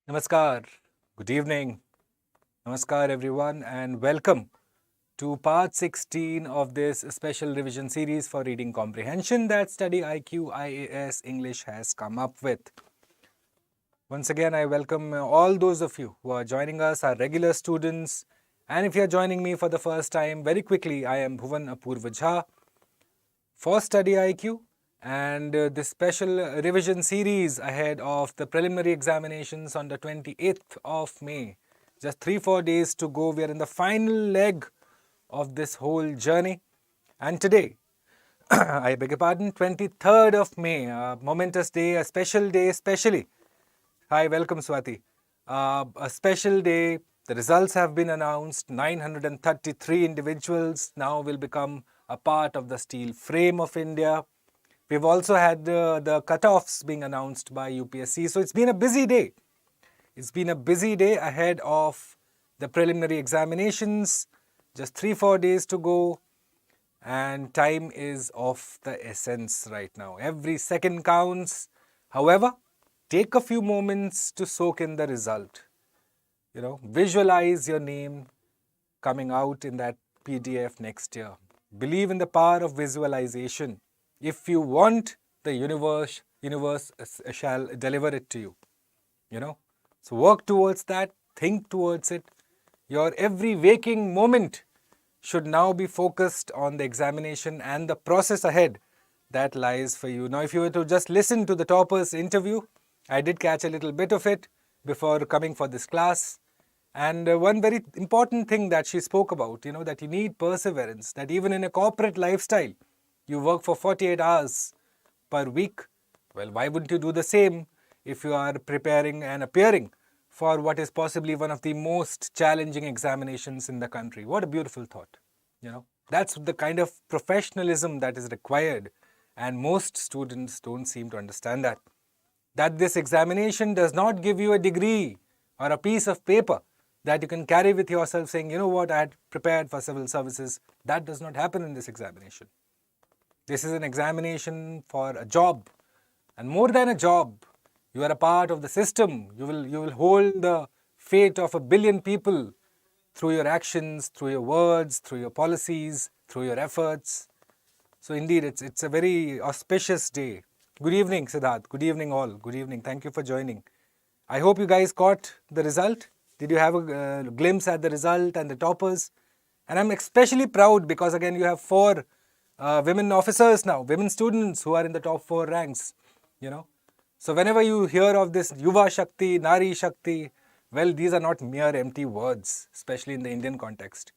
Namaskar, good evening, Namaskar everyone, and welcome to part 16 of this special revision series for reading comprehension that StudyIQ IAS English has come up with. Once again, I welcome all those of you who are joining us, our regular students, and if you are joining me for the first time, very quickly, I am Bhuvan Apurva Jha for StudyIQ, and this special revision series ahead of the preliminary examinations on the 28th of May. Just 3-4 days to go. We are in the final leg of this whole journey. And today, I beg your pardon, 23rd of May, a momentous day, a special day, especially. Hi, welcome Swati. A special day. The results have been announced. 933 individuals now will become a part of the steel frame of India. We've also had the cutoffs being announced by UPSC. So it's been a busy day. It's been a busy day ahead of the preliminary examinations. Just 3-4 days to go. And time is of the essence right now. Every second counts. However, take a few moments to soak in the result. Visualize your name coming out in that PDF next year. Believe in the power of visualization. If you want, the universe shall deliver it to you. So work towards that, think towards it. Your every waking moment should now be focused on the examination and the process ahead that lies for you. Now, if you were to just listen to the topper's interview, I did catch a little bit of it before coming for this class. And one very important thing that she spoke about, that you need perseverance, that even in a corporate lifestyle, you work for 48 hours per week. Well, why wouldn't you do the same if you are preparing and appearing for what is possibly one of the most challenging examinations in the country? What a beautiful thought. That's the kind of professionalism that is required, and most students don't seem to understand that. That this examination does not give you a degree or a piece of paper that you can carry with yourself saying, you know what, I had prepared for civil services. That does not happen in this examination. This is an examination for a job, and more than a job, you are a part of the system. You will hold the fate of 1 billion people through your actions, through your words, through your policies, through your efforts. So indeed, it's a very auspicious day. Good evening, Siddharth. Good evening all. Good evening. Thank you for joining. I hope you guys caught the result. Did you have a glimpse at the result and the toppers? And I'm especially proud because again you have 4 women officers now, women students who are in the top 4 ranks. So whenever you hear of this Yuva Shakti, Nari Shakti, well, these are not mere empty words, especially in the Indian context.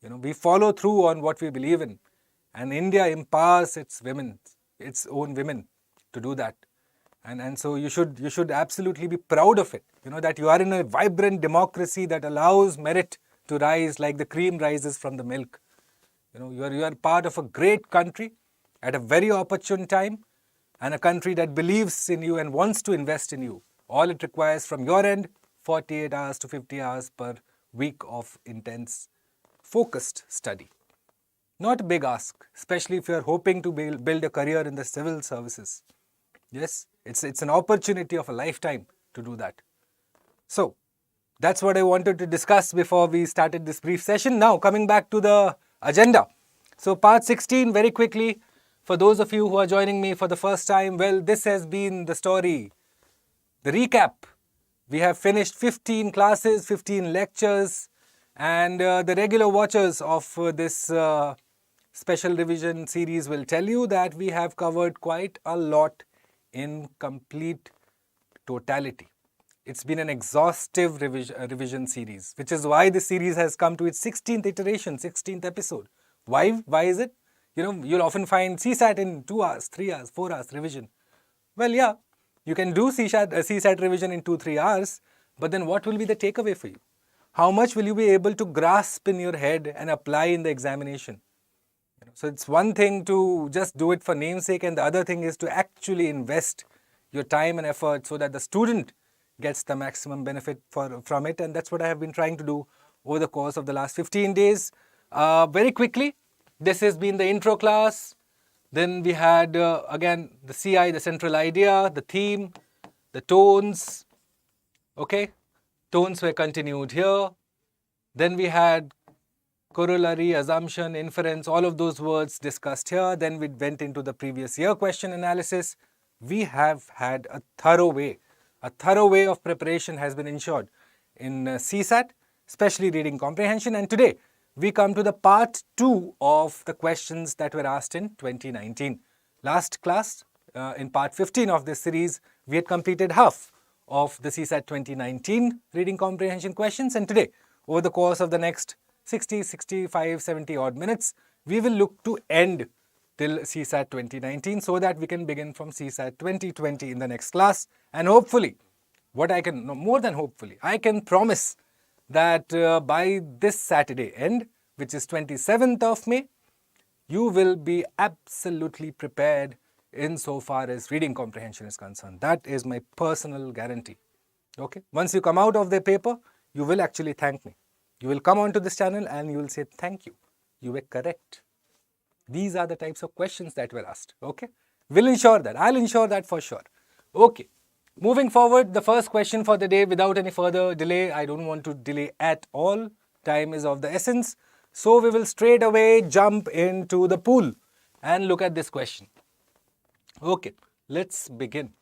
We follow through on what we believe in, and India empowers its women, its own women, to do that. And so you should absolutely be proud of it. That you are in a vibrant democracy that allows merit to rise like the cream rises from the milk. You are part of a great country at a very opportune time, and a country that believes in you and wants to invest in you. All it requires from your end, 48 hours to 50 hours per week of intense, focused study. Not a big ask, especially if you are hoping to build a career in the civil services. Yes, it's an opportunity of a lifetime to do that. So, that's what I wanted to discuss before we started this brief session. Now, coming back to the agenda. So, part 16, very quickly, for those of you who are joining me for the first time, well, this has been the story, the recap. We have finished 15 classes, 15 lectures, and the regular watchers of this special revision series will tell you that we have covered quite a lot in complete totality. It's been an exhaustive revision series, which is why this series has come to its 16th iteration, 16th episode. Why is it? You'll often find CSAT in 2 hours, 3 hours, 4 hours revision. Well, yeah, you can do CSAT revision in 2-3 hours, but then what will be the takeaway for you? How much will you be able to grasp in your head and apply in the examination? So it's one thing to just do it for namesake, and the other thing is to actually invest your time and effort so that the student gets the maximum benefit from it. And that's what I have been trying to do over the course of the last 15 days. Very quickly, this has been the intro class. Then we had, again, the CI, the central idea, the theme, the tones, Okay, tones were continued here. Then we had corollary, assumption, inference, all of those words discussed here. Then we went into the previous year question analysis. We have had a thorough way of preparation has been ensured in CSAT, especially reading comprehension. And today we come to the part 2 of the questions that were asked in 2019. Last class, in part 15 of this series, we had completed half of the CSAT 2019 reading comprehension questions, and today, over the course of the next 60, 65, 70 odd minutes, we will look to end till CSAT 2019 so that we can begin from CSAT 2020 in the next class. And hopefully, more than hopefully, I can promise that by this Saturday end, which is 27th of May, you will be absolutely prepared insofar as reading comprehension is concerned. That is my personal guarantee. Okay. Once you come out of the paper, you will actually thank me. You will come onto this channel and you will say, thank you. You were correct. These are the types of questions that were asked. Okay. We'll ensure that. I'll ensure that for sure. Okay. Moving forward, the first question for the day without any further delay. I don't want to delay at all. Time is of the essence. So we will straight away jump into the pool and look at this question. Okay, let's begin.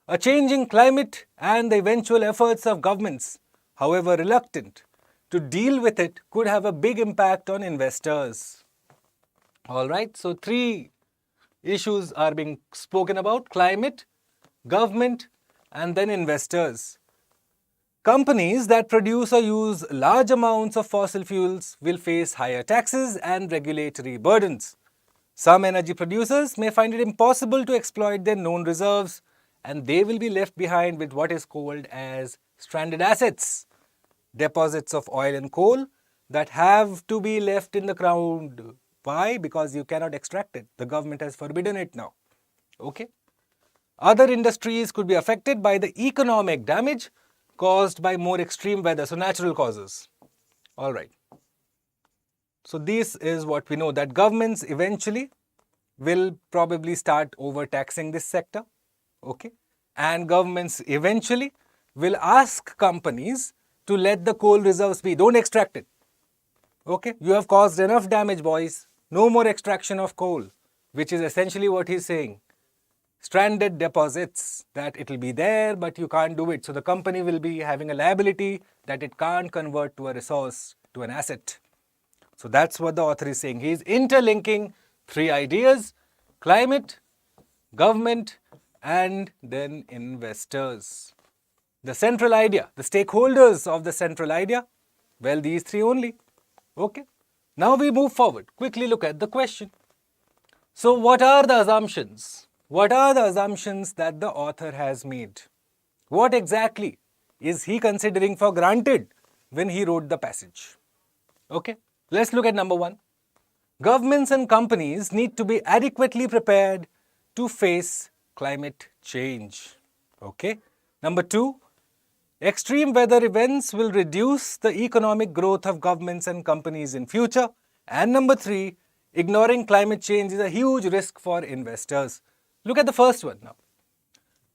A changing climate and the eventual efforts of governments, however reluctant to deal with it, could have a big impact on investors. Alright, so 3 issues are being spoken about: climate, government, and then investors. Companies that produce or use large amounts of fossil fuels will face higher taxes and regulatory burdens. Some energy producers may find it impossible to exploit their known reserves, and they will be left behind with what is called as stranded assets, deposits of oil and coal that have to be left in the ground. Why? Because you cannot extract it. The government has forbidden it now. Okay. Other industries could be affected by the economic damage caused by more extreme weather, so natural causes. All right. So this is what we know, that governments eventually will probably start overtaxing this sector. Okay. And governments eventually will ask companies to let the coal reserves be. Don't extract it. Okay. You have caused enough damage, boys. No more extraction of coal, which is essentially what he's saying. Stranded deposits, that it will be there, but you can't do it. So the company will be having a liability that it can't convert to a resource, to an asset. So that's what the author is saying. He is interlinking 3 ideas: climate, government, and then investors. The central idea, the stakeholders of the central idea, well, these 3 only. Okay. Now we move forward. Quickly look at the question. So what are the assumptions? What are the assumptions that the author has made? What exactly is he considering for granted when he wrote the passage? Okay, let's look at number 1. Governments and companies need to be adequately prepared to face climate change. Okay. Number 2, extreme weather events will reduce the economic growth of governments and companies in future. And number 3, ignoring climate change is a huge risk for investors. Look at the first one now.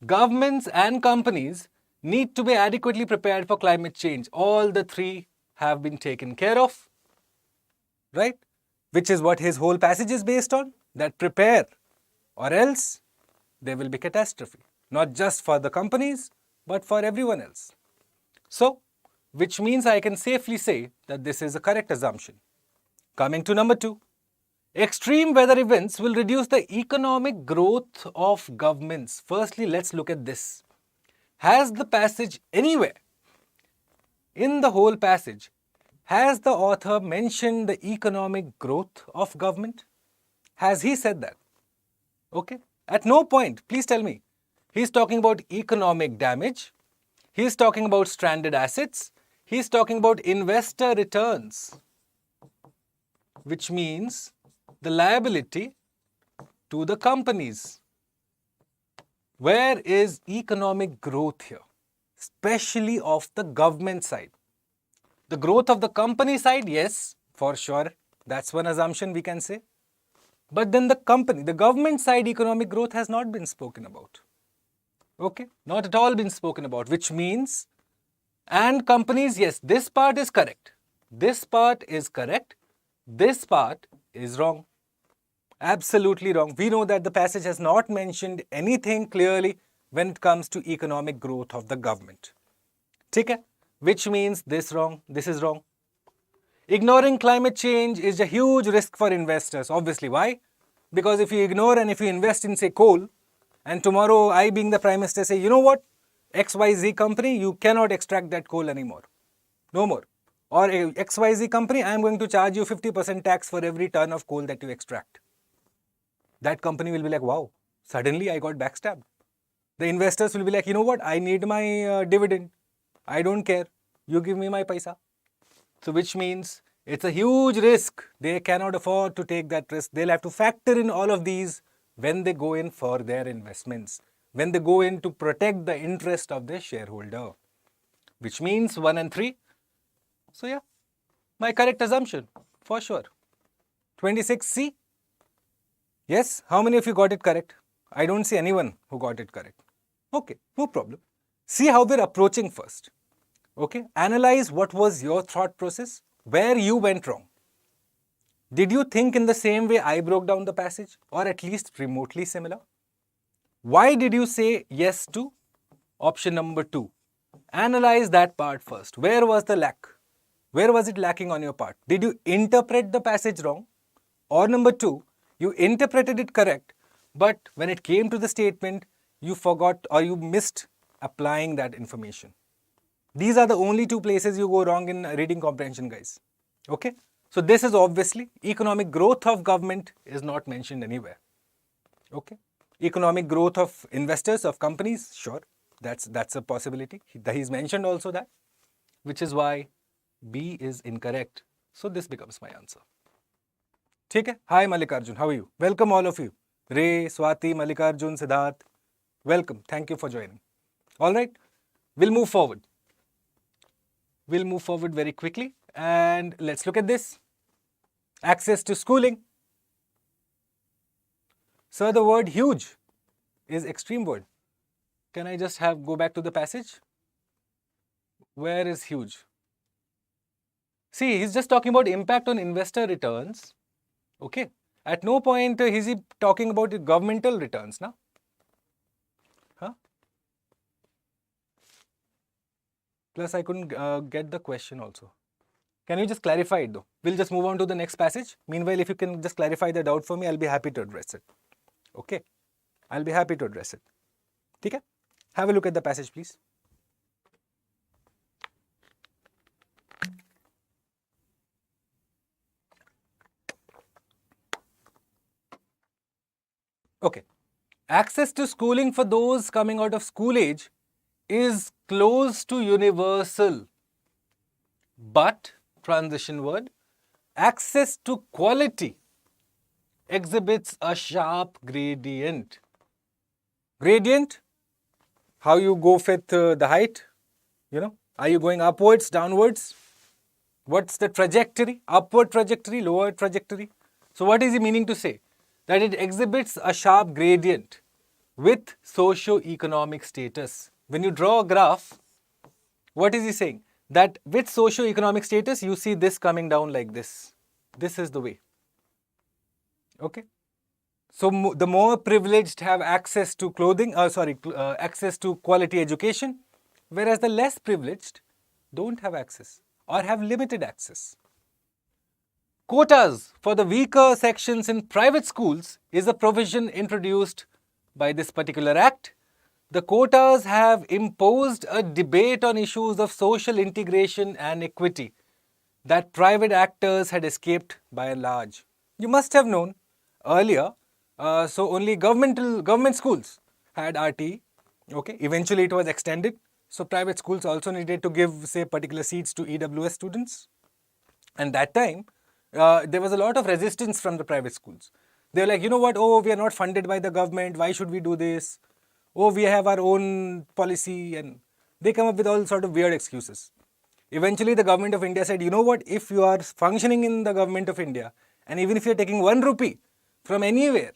Governments and companies need to be adequately prepared for climate change. All the 3 have been taken care of, right? Which is what his whole passage is based on, that prepare or else there will be catastrophe. Not just for the companies, but for everyone else. So, which means I can safely say that this is a correct assumption. Coming to number 2. Extreme weather events will reduce the economic growth of governments. Firstly, let's look at this. Has the passage anywhere, in the whole passage, has the author mentioned the economic growth of government? Has he said that? Okay. At no point, please tell me. He's talking about economic damage. He's talking about stranded assets. He's talking about investor returns, which means the liability to the companies. Where is economic growth here? Especially of the government side. The growth of the company side, yes, for sure. That's one assumption we can say. But then the government side economic growth has not been spoken about. Okay, not at all been spoken about, which means And companies, yes, this part is correct. This part is correct. This part is wrong. Absolutely wrong. We know that the passage has not mentioned anything clearly when it comes to economic growth of the government. Okay? Which means this wrong, this is wrong. Ignoring climate change is a huge risk for investors. Obviously, why? Because if you ignore and if you invest in, say, coal, and tomorrow I, being the Prime Minister, say, you know what, XYZ company, you cannot extract that coal anymore. No more. Or XYZ company, I am going to charge you 50% tax for every ton of coal that you extract. That company will be like, wow, suddenly I got backstabbed. The investors will be like, you know what, I need my dividend. I don't care. You give me my paisa. So which means it's a huge risk. They cannot afford to take that risk. They'll have to factor in all of these when they go in for their investments, when they go in to protect the interest of their shareholder, which means 1 and 3. So yeah, my correct assumption for sure. 26C. Yes, how many of you got it correct? I don't see anyone who got it correct. Okay, no problem. See how we're approaching first. Okay, analyze what was your thought process, where you went wrong. Did you think in the same way I broke down the passage, or at least remotely similar? Why did you say yes to option number 2? Analyze that part first. Where was the lack? Where was it lacking on your part? Did you interpret the passage wrong? Or number 2, you interpreted it correct, but when it came to the statement, you forgot or you missed applying that information. These are the only 2 places you go wrong in reading comprehension, guys. Okay? So this is obviously economic growth of government is not mentioned anywhere. Okay? Economic growth of investors, of companies, sure, that's a possibility. He's mentioned also that, which is why B is incorrect. So this becomes my answer. ठीक है? Hi Mallikarjun, how are you? Welcome all of you. Ray, Swati, Mallikarjun, Siddharth. Welcome. Thank you for joining. All right, we'll move forward. We'll move forward very quickly and let's look at this. Access to schooling. Sir, the word huge is extreme word. Can I just go back to the passage? Where is huge? See, he's just talking about impact on investor returns. Okay. At no point is he talking about the governmental returns, na? Huh? Plus, I couldn't get the question also. Can you just clarify it though? We'll just move on to the next passage. Meanwhile, if you can just clarify the doubt for me, I'll be happy to address it. Okay? I'll be happy to address it. Okay? Have a look at the passage, please. Okay. Access to schooling for those coming out of school age is close to universal. But, transition word, access to quality exhibits a sharp gradient. Gradient, how you go with the height, you know, are you going upwards, downwards? What's the trajectory? Upward trajectory, lower trajectory? So what is he meaning to say? That it exhibits a sharp gradient with socio-economic status. When you draw a graph, what is he saying? That with socio-economic status, you see this coming down like this. This is the way. Okay? So the more privileged have access to access to quality education, whereas the less privileged don't have access or have limited access. Quotas for the weaker sections in private schools is a provision introduced by this particular act. The quotas have imposed a debate on issues of social integration and equity that private actors had escaped by and large. You must have known earlier, so only government schools had RT. Okay, eventually it was extended. So private schools also needed to give, say, particular seats to EWS students. And that time, there was a lot of resistance from the private schools. They were like, you know what, oh, we are not funded by the government, why should we do this? Oh, we have our own policy, and they come up with all sort of weird excuses. Eventually, the government of India said, you know what, if you are functioning in the government of India, and even if you are taking 1 rupee from anywhere,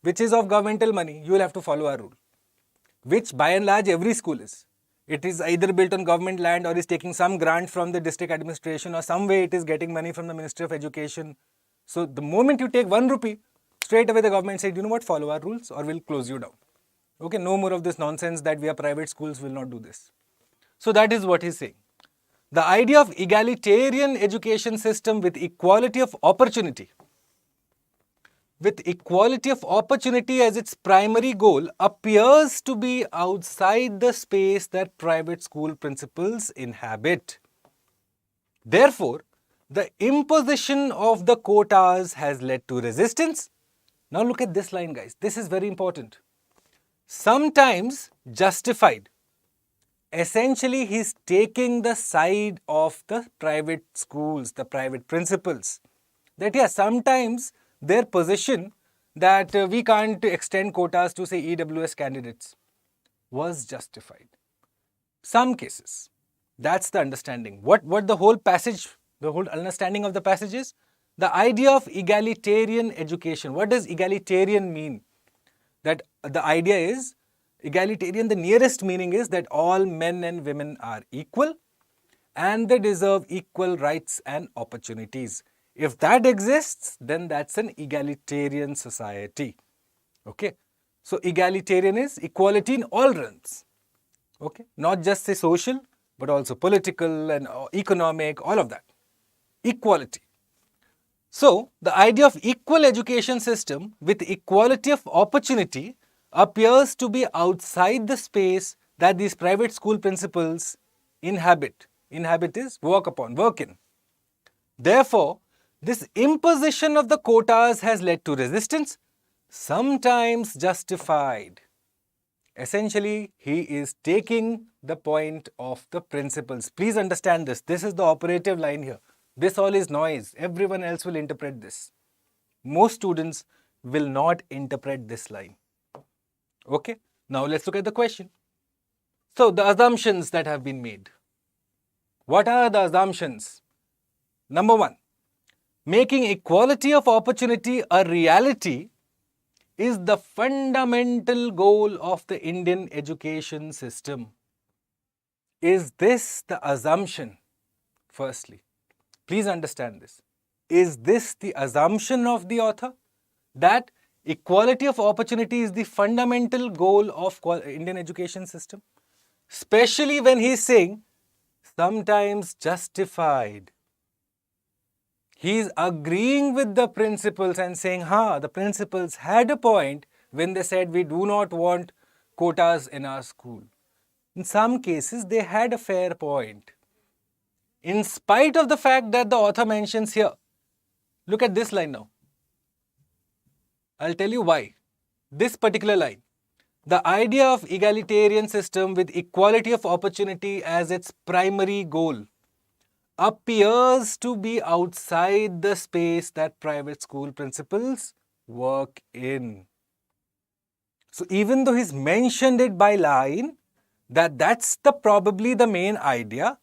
which is of governmental money, you will have to follow our rule. Which by and large every school is. It is either built on government land or is taking some grant from the district administration, or some way it is getting money from the Ministry of Education. So the moment you take 1 rupee, straight away the government said, you know what, follow our rules or we'll close you down. Okay, no more of this nonsense that we are private schools, will not do this. So that is what he's saying. The idea of egalitarian education system with equality of opportunity as its primary goal appears to be outside the space that private school principals inhabit. Therefore, the imposition of the quotas has led to resistance. Now look at this line, guys. This is very important. Sometimes justified. Essentially, he's taking the side of the private schools, the private principals. That yes, sometimes their position that we can't extend quotas to, say, EWS candidates was justified. Some cases. That's the understanding. What the whole passage, the whole understanding of the passage is? The idea of egalitarian education. What does egalitarian mean? That the idea is, egalitarian, the nearest meaning is that all men and women are equal and they deserve equal rights and opportunities. If that exists, then that's an egalitarian society. Okay. So egalitarian is equality in all realms. Okay. Not just say social, but also political and economic, all of that. Equality. So the idea of equal education system with equality of opportunity appears to be outside the space that these private school principals inhabit. Inhabit is work upon, work in. Therefore, this imposition of the quotas has led to resistance, sometimes justified. Essentially, he is taking the point of the principals. Please understand this. This is the operative line here. This all is noise. Everyone else will interpret this. Most students will not interpret this line. Okay, now let's look at the question. So, the assumptions that have been made. What are the assumptions? Number one, making equality of opportunity a reality is the fundamental goal of the Indian education system. Is this the assumption? Firstly, please understand this. Is this the assumption of the author? That equality of opportunity is the fundamental goal of Indian education system? Especially when he is saying, sometimes justified. He is agreeing with the principals and saying, the principals had a point when they said we do not want quotas in our school. In some cases, they had a fair point. In spite of the fact that the author mentions here, look at this line now. I'll tell you why. This particular line. The idea of egalitarian system with equality of opportunity as its primary goal appears to be outside the space that private school principals work in. So even though he's mentioned it by line, that's probably the main idea,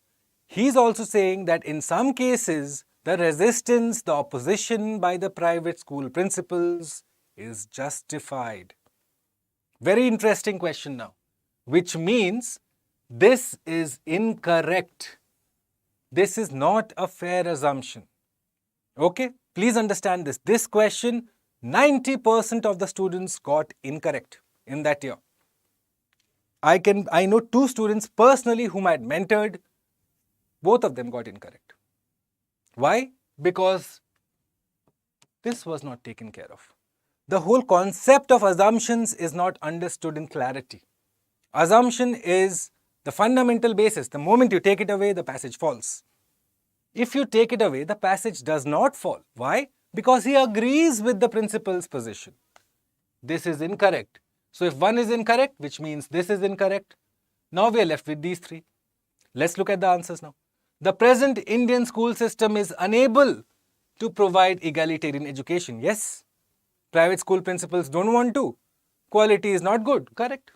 he's also saying that in some cases, the resistance, the opposition by the private school principals is justified. Very interesting question now, which means this is incorrect. This is not a fair assumption. Okay, please understand this. This question, 90% of the students got incorrect in that year. I know 2 students personally whom I had mentored. Both of them got incorrect. Why? Because this was not taken care of. The whole concept of assumptions is not understood in clarity. Assumption is the fundamental basis. The moment you take it away, the passage falls. If you take it away, the passage does not fall. Why? Because he agrees with the principal's position. This is incorrect. So if one is incorrect, which means this is incorrect, now we are left with these 3. Let's look at the answers now. The present Indian school system is unable to provide egalitarian education. Yes, private school principals don't want to. Quality is not good. Correct.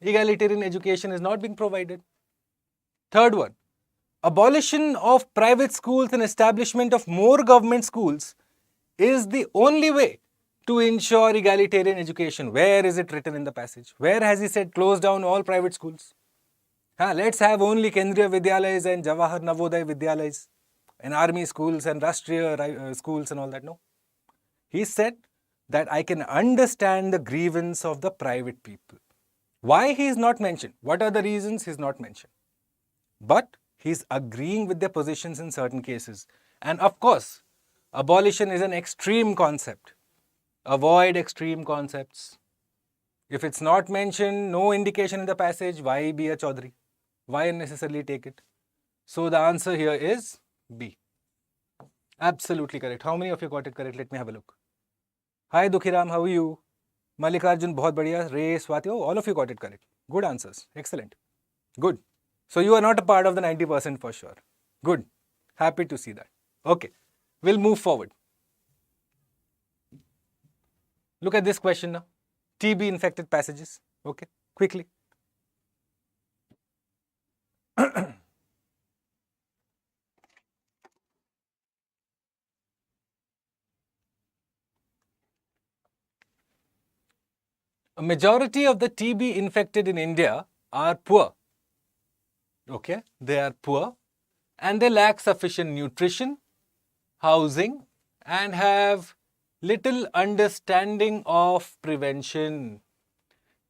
Egalitarian education is not being provided. Third one, abolition of private schools and establishment of more government schools is the only way to ensure egalitarian education. Where is it written in the passage? Where has he said close down all private schools? Let's have only Kendriya Vidyalayas and Jawahar Navodaya Vidyalayas and army schools and Rashtriya schools and all that. No. He said that I can understand the grievance of the private people. Why he is not mentioned? What are the reasons he is not mentioned? But he is agreeing with their positions in certain cases. And of course, abolition is an extreme concept. Avoid extreme concepts. If it's not mentioned, no indication in the passage, why be a Chaudhary? Why unnecessarily take it? So the answer here is B. Absolutely correct. How many of you got it correct? Let me have a look. Hi Dukhiram, how are you? Mallikarjun, bahut badhiya. Ray, Swati, oh, all of you got it correct. Good answers. Excellent. Good. So you are not a part of the 90% for sure. Good. Happy to see that. Okay. We'll move forward. Look at this question now. TB infected passages. Okay. Quickly. A majority of the TB infected in India are poor. Okay, they are poor and they lack sufficient nutrition, housing, and have little understanding of prevention.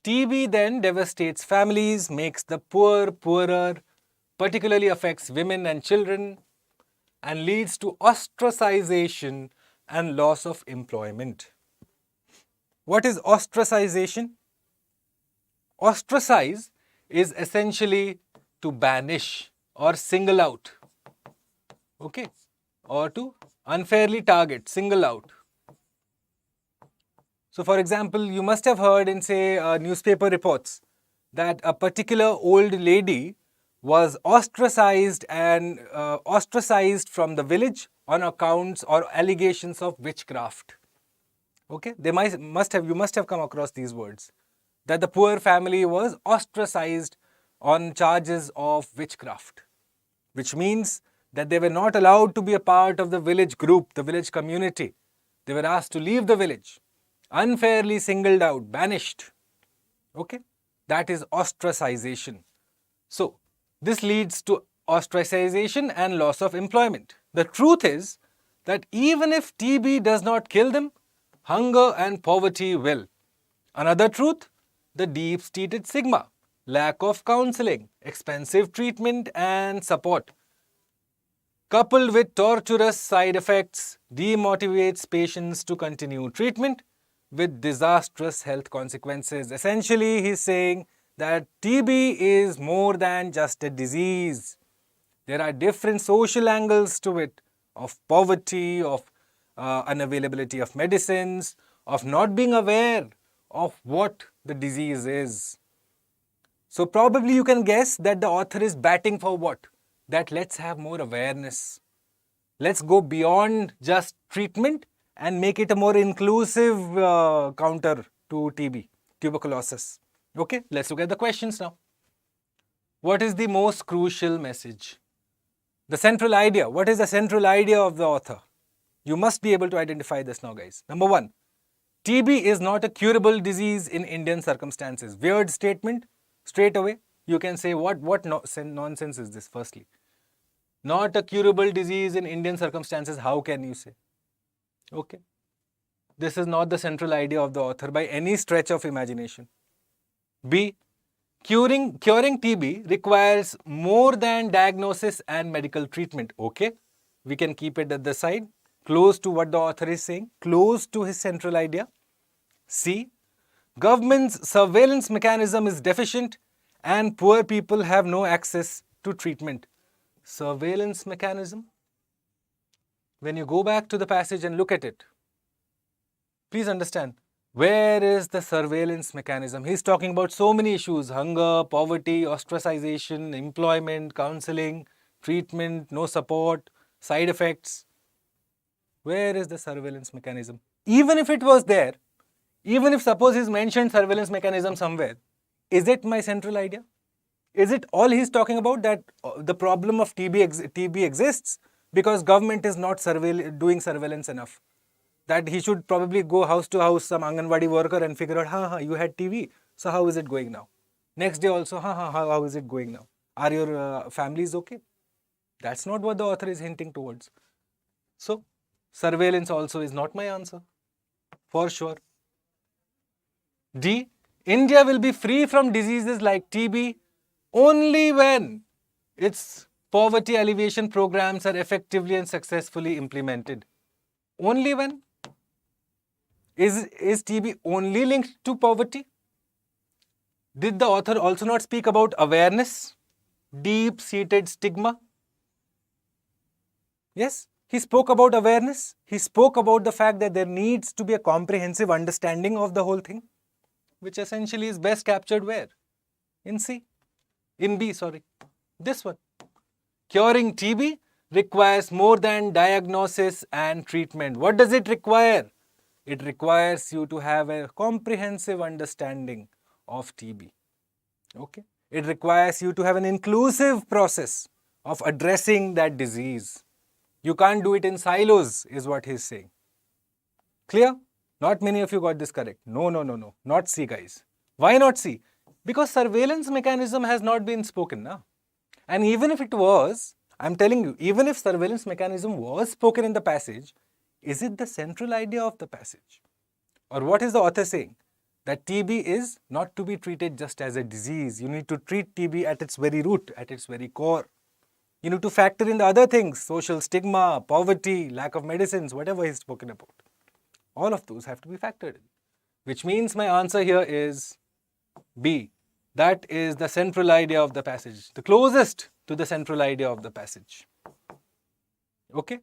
TB then devastates families, makes the poor poorer, particularly affects women and children, and leads to ostracization and loss of employment. What is ostracization? Ostracize is essentially to banish or single out, okay, or to unfairly target, single out. So for example, you must have heard in say newspaper reports that a particular old lady was ostracized and ostracized from the village on accounts or allegations of witchcraft. Okay, you must have come across these words, that the poor family was ostracized on charges of witchcraft, which means that they were not allowed to be a part of the village group, the village community. They were asked to leave the village, unfairly singled out, banished. Okay, that is ostracization. So this leads to ostracization and loss of employment. The truth is that even if TB does not kill them, hunger and poverty will. Another truth, the deep-seated stigma, lack of counseling, expensive treatment and support, coupled with torturous side effects, demotivates patients to continue treatment with disastrous health consequences. Essentially, he's saying that TB is more than just a disease. There are different social angles to it, of poverty, of unavailability of medicines, of not being aware of what the disease is. So probably you can guess that the author is batting for what? That let's have more awareness. Let's go beyond just treatment and make it a more inclusive counter to TB, tuberculosis. Okay, let's look at the questions now. What is the most crucial message? The central idea. What is the central idea of the author? You must be able to identify this now, guys. Number one, TB is not a curable disease in Indian circumstances. Weird statement. Straight away, you can say, what nonsense is this, firstly? Not a curable disease in Indian circumstances. How can you say? Okay. This is not the central idea of the author by any stretch of imagination. B. Curing TB requires more than diagnosis and medical treatment. Okay. We can keep it at the side. Close to what the author is saying. Close to his central idea. C. Government's surveillance mechanism is deficient and poor people have no access to treatment. Surveillance mechanism? When you go back to the passage and look at it, please understand, where is the surveillance mechanism? He's talking about so many issues: hunger, poverty, ostracization, employment, counseling, treatment, no support, side effects. Where is the surveillance mechanism? Even if it was there, even if suppose he's mentioned surveillance mechanism somewhere, is it my central idea? Is it all he's talking about, that the problem of TB exists because government is not doing surveillance enough? That he should probably go house to house, some Anganwadi worker, and figure out, you had TB, so how is it going now? Next day also, how is it going now? Are your families okay? That's not what the author is hinting towards. So, surveillance also is not my answer, for sure. D. India will be free from diseases like TB only when its poverty alleviation programs are effectively and successfully implemented. Only when? Is TB only linked to poverty? Did the author also not speak about awareness, deep-seated stigma? Yes, he spoke about awareness. He spoke about the fact that there needs to be a comprehensive understanding of the whole thing, which essentially is best captured where? In C. In B, sorry. This one. Curing TB requires more than diagnosis and treatment. What does it require? It requires you to have a comprehensive understanding of TB. Okay? It requires you to have an inclusive process of addressing that disease. You can't do it in silos, is what he's saying. Clear? Not many of you got this correct. No. Not C, guys. Why not C? Because surveillance mechanism has not been spoken now. And even if it was, I'm telling you, even if surveillance mechanism was spoken in the passage, is it the central idea of the passage? Or what is the author saying? That TB is not to be treated just as a disease. You need to treat TB at its very root, at its very core. You need to factor in the other things, social stigma, poverty, lack of medicines, whatever he's spoken about. All of those have to be factored in. Which means my answer here is B. That is the central idea of the passage, the closest to the central idea of the passage. Okay?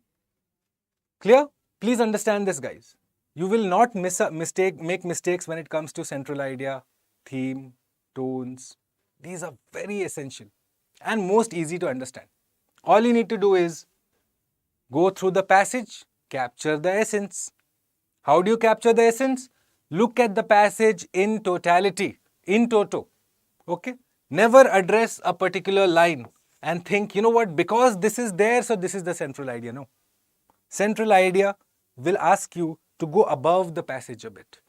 Clear? Please understand this, guys. You will not make mistakes when it comes to central idea, theme, tones. These are very essential and most easy to understand. All you need to do is go through the passage, capture the essence. How do you capture the essence? Look at the passage in totality, in toto. Okay? Never address a particular line and think, you know what, because this is there, so this is the central idea. No. Central idea will ask you to go above the passage a bit.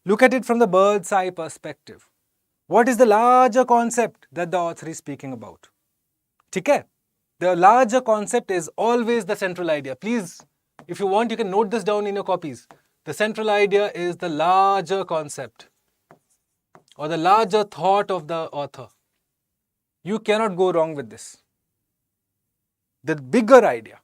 Look at it from the bird's eye perspective. What is the larger concept that the author is speaking about? Okay? The larger concept is always the central idea. Please, if you want, you can note this down in your copies. The central idea is the larger concept or the larger thought of the author. You cannot go wrong with this. The bigger idea.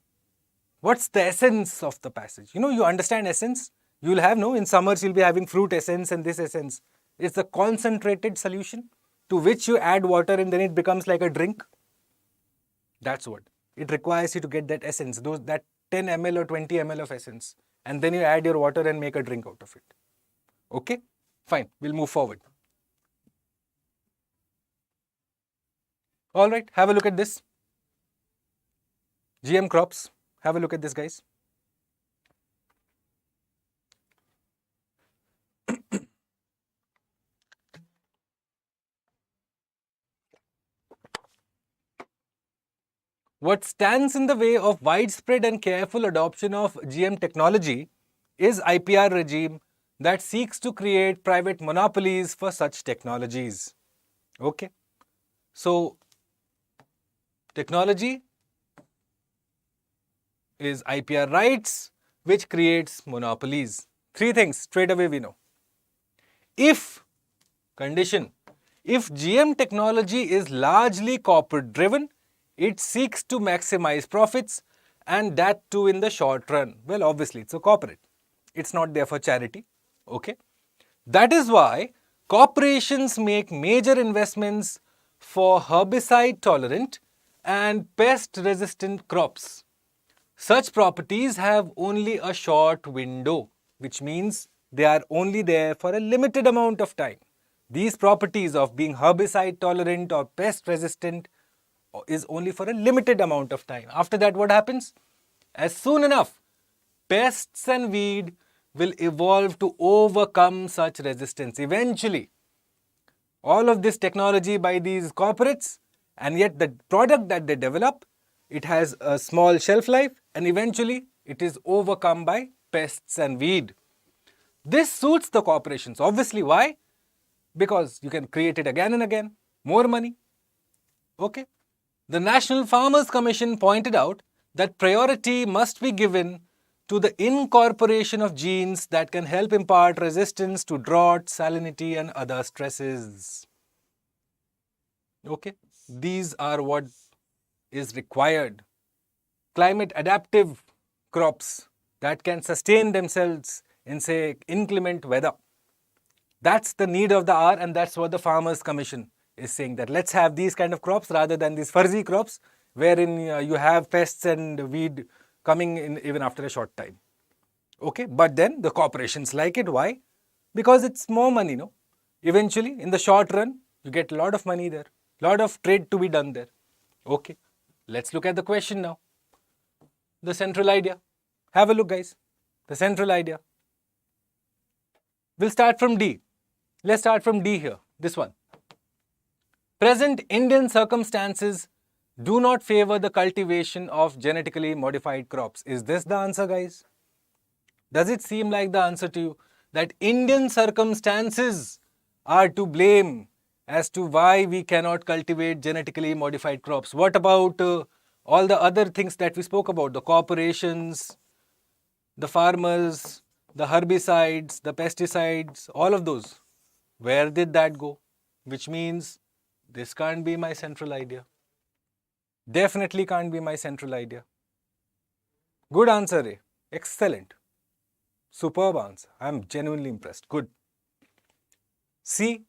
What's the essence of the passage? You know, you understand essence. You will have, in summers you'll be having fruit essence and this essence. It's the concentrated solution to which you add water and then it becomes like a drink. That's what. It requires you to get that essence, that 10 ml or 20 ml of essence. And then you add your water and make a drink out of it. Okay? Fine. We'll move forward. Alright, have a look at this. GM crops. Have a look at this, guys. What stands in the way of widespread and careful adoption of GM technology is IPR regime that seeks to create private monopolies for such technologies. Okay. So, technology is IPR rights which creates monopolies. Three things straight away we know. If GM technology is largely corporate driven, it seeks to maximize profits and that too in the short run. Well, obviously it's a corporate. It's not there for charity. Okay. That is why corporations make major investments for herbicide tolerant and pest resistant crops. Such properties have only a short window, which means they are only there for a limited amount of time. These properties of being herbicide tolerant or pest resistant is only for a limited amount of time. After that, what happens? As soon enough, pests and weed will evolve to overcome such resistance. Eventually, all of this technology by these corporates, and yet the product that they develop, it has a small shelf life and eventually it is overcome by pests and weed. This suits the corporations. Obviously, why? Because you can create it again and again, more money. Okay, The National Farmers Commission pointed out that priority must be given to the incorporation of genes that can help impart resistance to drought, salinity and other stresses. Okay, these are what is required. Climate adaptive crops that can sustain themselves in, say, inclement weather. That's the need of the hour, and that's what the Farmers Commission is saying, that let's have these kind of crops rather than these fuzzy crops wherein you have pests and weed coming in even after a short time. Okay, but then the corporations like it. Why? Because it's more money, no? Eventually, in the short run, you get a lot of money there, lot of trade to be done there. Okay, let's look at the question now. The central idea. Have a look, guys. The central idea. We'll start from D. Let's start from D here. This one. Present Indian circumstances do not favor the cultivation of genetically modified crops. Is this the answer, guys? Does it seem like the answer to you? That Indian circumstances are to blame as to why we cannot cultivate genetically modified crops. What about all the other things that we spoke about? The corporations, the farmers, the herbicides, the pesticides, all of those. Where did that go? Which means this can't be my central idea. Definitely can't be my central idea. Good answer, Ray. Excellent. Superb answer. I'm genuinely impressed. Good. C.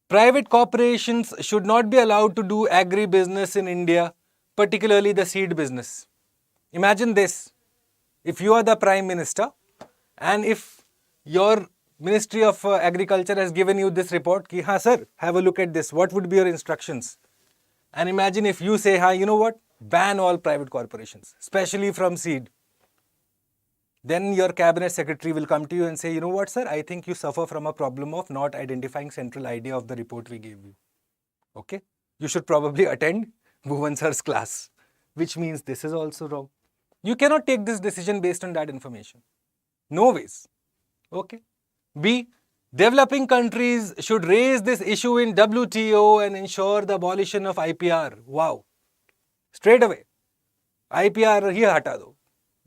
Private corporations should not be allowed to do agri-business in India, particularly the seed business. Imagine this. If you are the Prime Minister and if your Ministry of Agriculture has given you this report, ki, ha sir, have a look at this. What would be your instructions? And imagine if you say, ha, you know what? Ban all private corporations, especially from seed. Then your cabinet secretary will come to you and say, you know what, sir, I think you suffer from a problem of not identifying central idea of the report we gave you. Okay? You should probably attend Bhuvan sir's class, which means this is also wrong. You cannot take this decision based on that information. No ways. Okay? B. Developing countries should raise this issue in WTO and ensure the abolition of IPR. Wow. Straight away. IPR here hata do.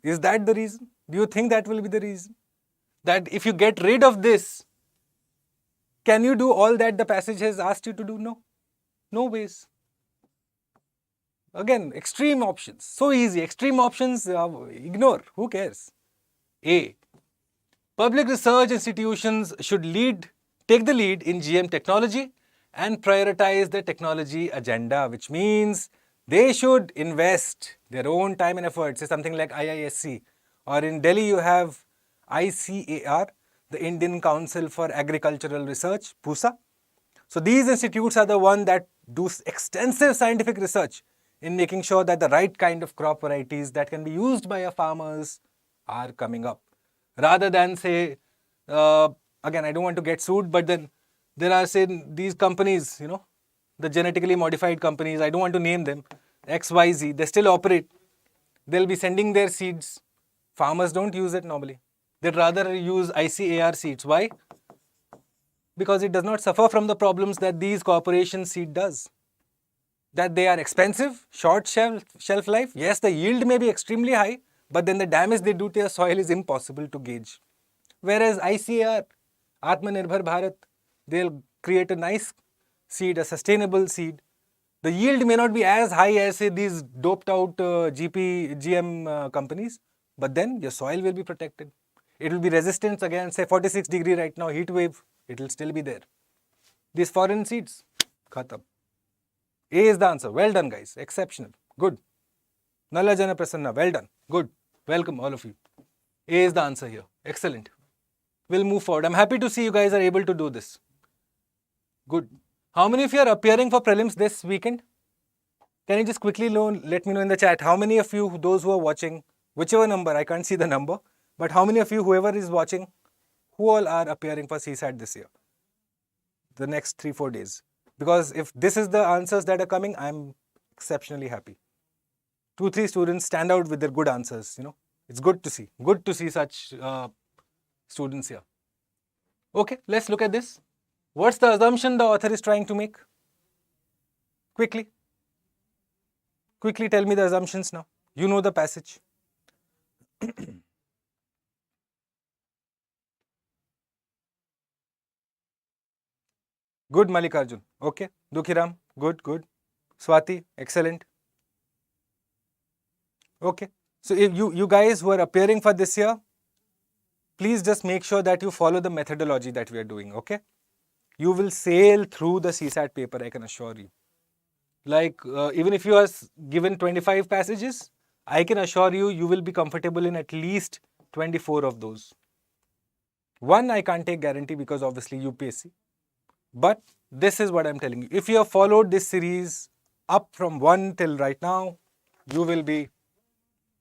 Is that the reason? Do you think that will be the reason? That if you get rid of this, can you do all that the passage has asked you to do? No. No ways. Again, extreme options. So easy. Extreme options, ignore. Who cares? A. Public research institutions should take the lead in GM technology and prioritize the technology agenda, which means they should invest their own time and effort. Say something like IISC, or in Delhi you have ICAR, the Indian Council for Agricultural Research, PUSA. So these institutes are the ones that do extensive scientific research in making sure that the right kind of crop varieties that can be used by our farmers are coming up. Rather than say, again, I don't want to get sued, but then there are, say, these companies, you know, the genetically modified companies, I don't want to name them, XYZ, they still operate. They'll be sending their seeds. Farmers don't use it normally. They'd rather use ICAR seeds. Why? Because it does not suffer from the problems that these corporation seed does. That they are expensive, short shelf life. Yes, the yield may be extremely high, but then the damage they do to your soil is impossible to gauge. Whereas ICAR, Atmanirbhar Bharat, they'll create a nice seed, a sustainable seed. The yield may not be as high as, say, these doped out GM companies, but then your soil will be protected. It will be resistant against, say, 46 degree right now, heat wave, it will still be there. These foreign seeds, khatam. A is the answer. Well done, guys. Exceptional. Good. Nalla Jana Prasanna. Well done. Good. Welcome, all of you. A is the answer here. Excellent. We'll move forward. I'm happy to see you guys are able to do this. Good. How many of you are appearing for prelims this weekend? Can you just quickly let me know in the chat, how many of you, those who are watching, whichever number, I can't see the number, but how many of you, whoever is watching, who all are appearing for CSAT this year? The next 3-4 days. Because if this is the answers that are coming, I'm exceptionally happy. 2-3 students stand out with their good answers, you know. It's good to see. Good to see such students here. Okay, let's look at this. What's the assumption the author is trying to make? Quickly. Quickly tell me the assumptions now. You know the passage. Good, Mallikarjun. Okay. Dukhiram, good, good. Swati, excellent. Okay. So if you guys who are appearing for this year, please just make sure that you follow the methodology that we are doing, okay? You will sail through the CSAT paper, I can assure you. Like, even if you are given 25 passages, I can assure you, you will be comfortable in at least 24 of those. One, I can't take guarantee because obviously UPSC. But this is what I'm telling you. If you have followed this series up from 1 till right now, you will be...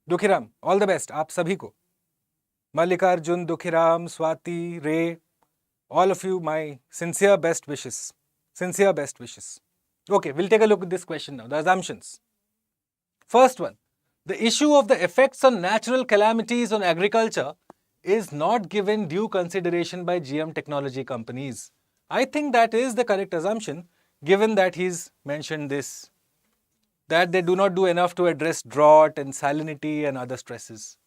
Dukhiram, all the best. Aap sabhi ko. Mallikarjun, Dukhiram, Swati, Ray, all of you, my sincere best wishes. Sincere best wishes. Okay, we'll take a look at this question now. The assumptions. First one, the issue of the effects on natural calamities on agriculture is not given due consideration by GM technology companies. I think that is the correct assumption, given that he's mentioned this, that they do not do enough to address drought and salinity and other stresses,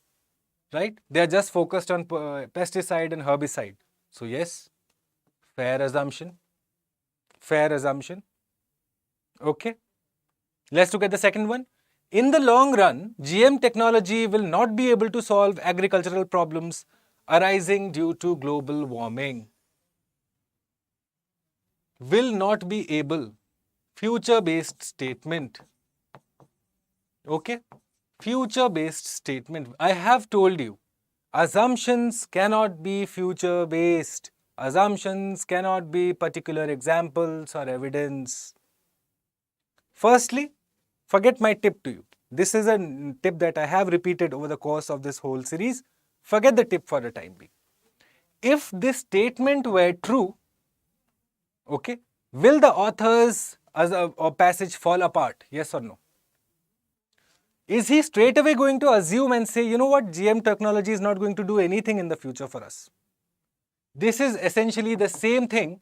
right? They are just focused on pesticide and herbicide. So yes, fair assumption. Fair assumption. Okay. Let's look at the second one. In the long run, GM technology will not be able to solve agricultural problems arising due to global warming. Will not be able. Future-based statement. Okay? Future-based statement. I have told you, assumptions cannot be future-based. Assumptions cannot be particular examples or evidence. Firstly, forget my tip to you. This is a tip that I have repeated over the course of this whole series. Forget the tip for the time being. If this statement were true, okay, will the author's passage fall apart? Yes or no? Is he straight away going to assume and say, you know what, GM technology is not going to do anything in the future for us? This is essentially the same thing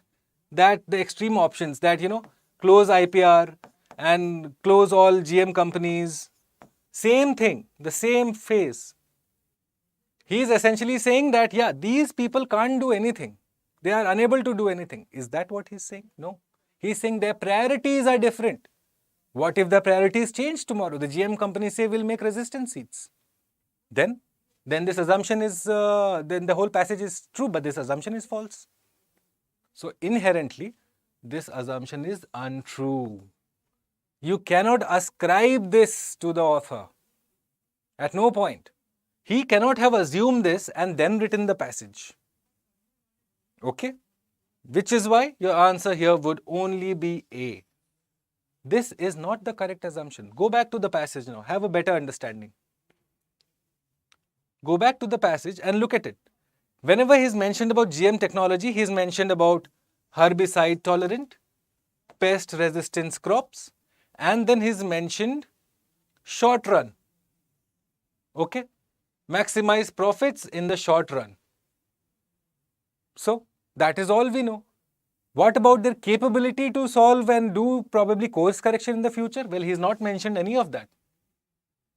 that the extreme options that, close IPR and close all GM companies. Same thing, the same phase. He is essentially saying that, yeah, these people can't do anything. They are unable to do anything. Is that what he's saying? No. He's saying their priorities are different. What if the priorities change tomorrow? The GM companies say we'll make resistant seeds. Then this assumption is, then the whole passage is true, but this assumption is false. So inherently, this assumption is untrue. You cannot ascribe this to the author. At no point. He cannot have assumed this and then written the passage. Okay? Which is why your answer here would only be A. This is not the correct assumption. Go back to the passage now. Have a better understanding. Go back to the passage and look at it. Whenever he's mentioned about GM technology, he's mentioned about herbicide tolerant, pest resistance crops, and then he's mentioned short run. Okay? Maximize profits in the short run. So, that is all we know. What about their capability to solve and do probably course correction in the future? Well, he's not mentioned any of that.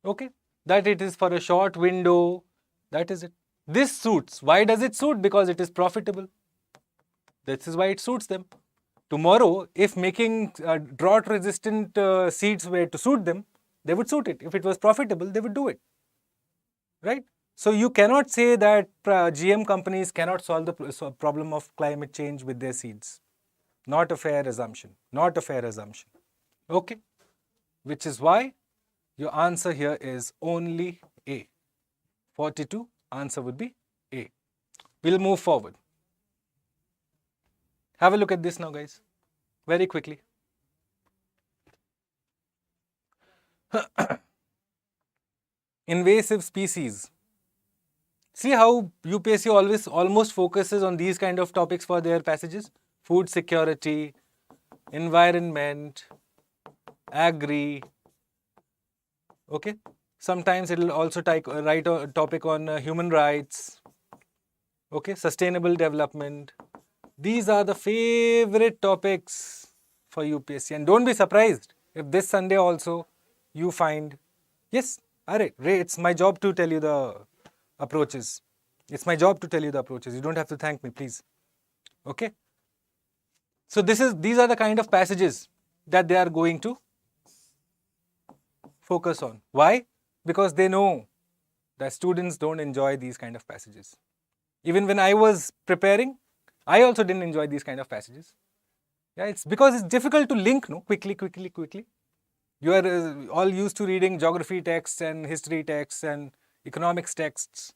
Okay? That it is for a short window. That is it. This suits. Why does it suit? Because it is profitable. This is why it suits them. Tomorrow, if making drought-resistant seeds were to suit them, they would suit it. If it was profitable, they would do it. Right? So you cannot say that GM companies cannot solve the problem of climate change with their seeds. Not a fair assumption. Not a fair assumption. Okay? Which is why your answer here is only A. 42, answer would be A. We'll move forward. Have a look at this now, guys. Very quickly. Invasive species. See how UPSC almost focuses on these kind of topics for their passages? Food security, environment, agri. Okay? Sometimes it will also write a topic on human rights. Okay? Sustainable development. These are the favorite topics for UPSC. And don't be surprised if this Sunday also you find, yes, Ray, it's my job to tell you the approaches. It's my job to tell you the approaches. You don't have to thank me, please. Okay? So these are the kind of passages that they are going to focus on. Why? Because they know that students don't enjoy these kind of passages. Even when I was preparing, I also didn't enjoy these kind of passages. Yeah, it's because it's difficult to link, no, quickly. You are all used to reading geography texts and history texts and economics texts.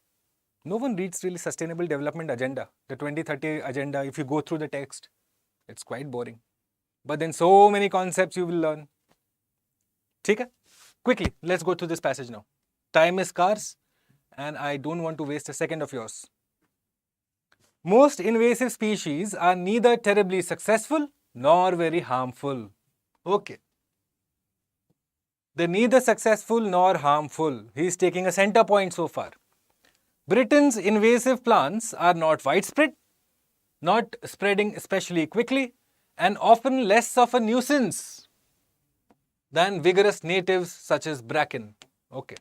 No one reads really sustainable development agenda, the 2030 agenda. If you go through the text, it's quite boring. But then so many concepts you will learn. Okay? Quickly, let's go to this passage now. Time is scarce and I don't want to waste a second of yours. Most invasive species are neither terribly successful nor very harmful. Okay. They're neither successful nor harmful. He is taking a center point so far. Britain's invasive plants are not widespread, not spreading especially quickly, and often less of a nuisance than vigorous natives such as bracken. Okay.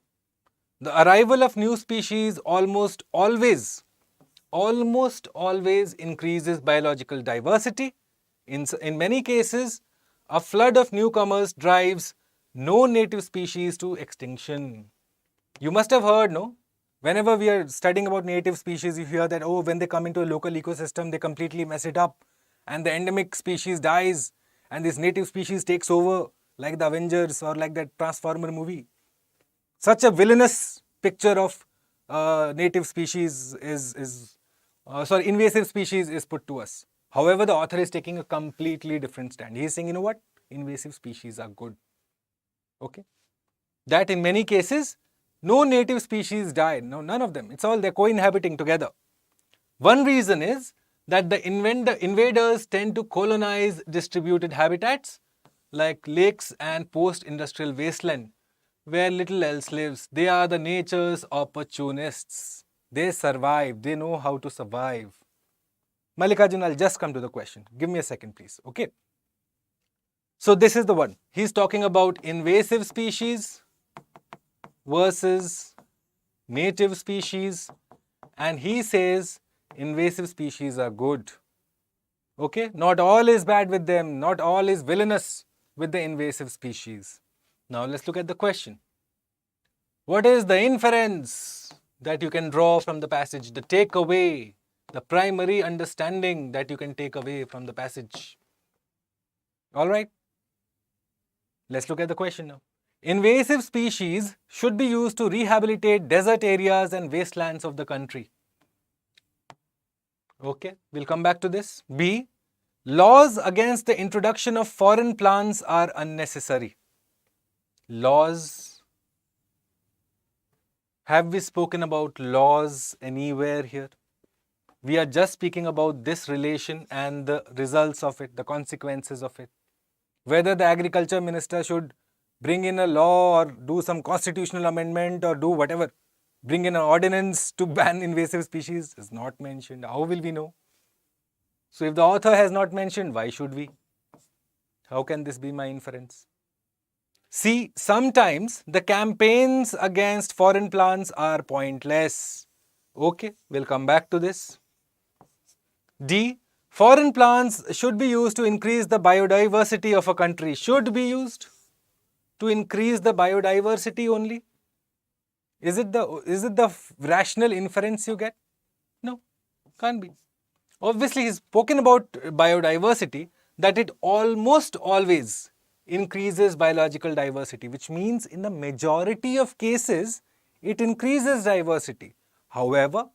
The arrival of new species almost always increases biological diversity. In many cases, a flood of newcomers drives no native species to extinction. You must have heard, no? Whenever we are studying about native species, you hear that, oh, when they come into a local ecosystem, they completely mess it up and the endemic species dies and this native species takes over, like the Avengers or like that Transformer movie. Such a villainous picture of native species invasive species is put to us. However, the author is taking a completely different stand. He is saying, you know what? Invasive species are good. Okay? That in many cases, no native species die. No, none of them. It's all they're co-inhabiting together. One reason is that the invaders tend to colonize distributed habitats like lakes and post-industrial wasteland where little else lives. They are the nature's opportunists. They survive. They know how to survive. Mallikarjun, I'll just come to the question. Give me a second, please. Okay. So this is the one. He's talking about invasive species versus native species. And he says invasive species are good. Okay. Not all is bad with them. Not all is villainous with the invasive species. Now let's look at the question. What is the inference that you can draw from the passage? The takeaway, the primary understanding that you can take away from the passage. All right. Let's look at the question now. Invasive species should be used to rehabilitate desert areas and wastelands of the country. Okay, we'll come back to this. B. Laws against the introduction of foreign plants are unnecessary. Laws. Have we spoken about laws anywhere here? We are just speaking about this relation and the results of it, the consequences of it. Whether the agriculture minister should bring in a law or do some constitutional amendment or do whatever, bring in an ordinance to ban invasive species is not mentioned. How will we know? So if the author has not mentioned, why should we? How can this be my inference? See, sometimes the campaigns against foreign plants are pointless. Okay, we'll come back to this. D. Foreign plants should be used to increase the biodiversity of a country. Should be used to increase the biodiversity only. Is it the rational inference you get? No, can't be. Obviously, he's spoken about biodiversity, that it almost always increases biological diversity, which means in the majority of cases, it increases diversity. However,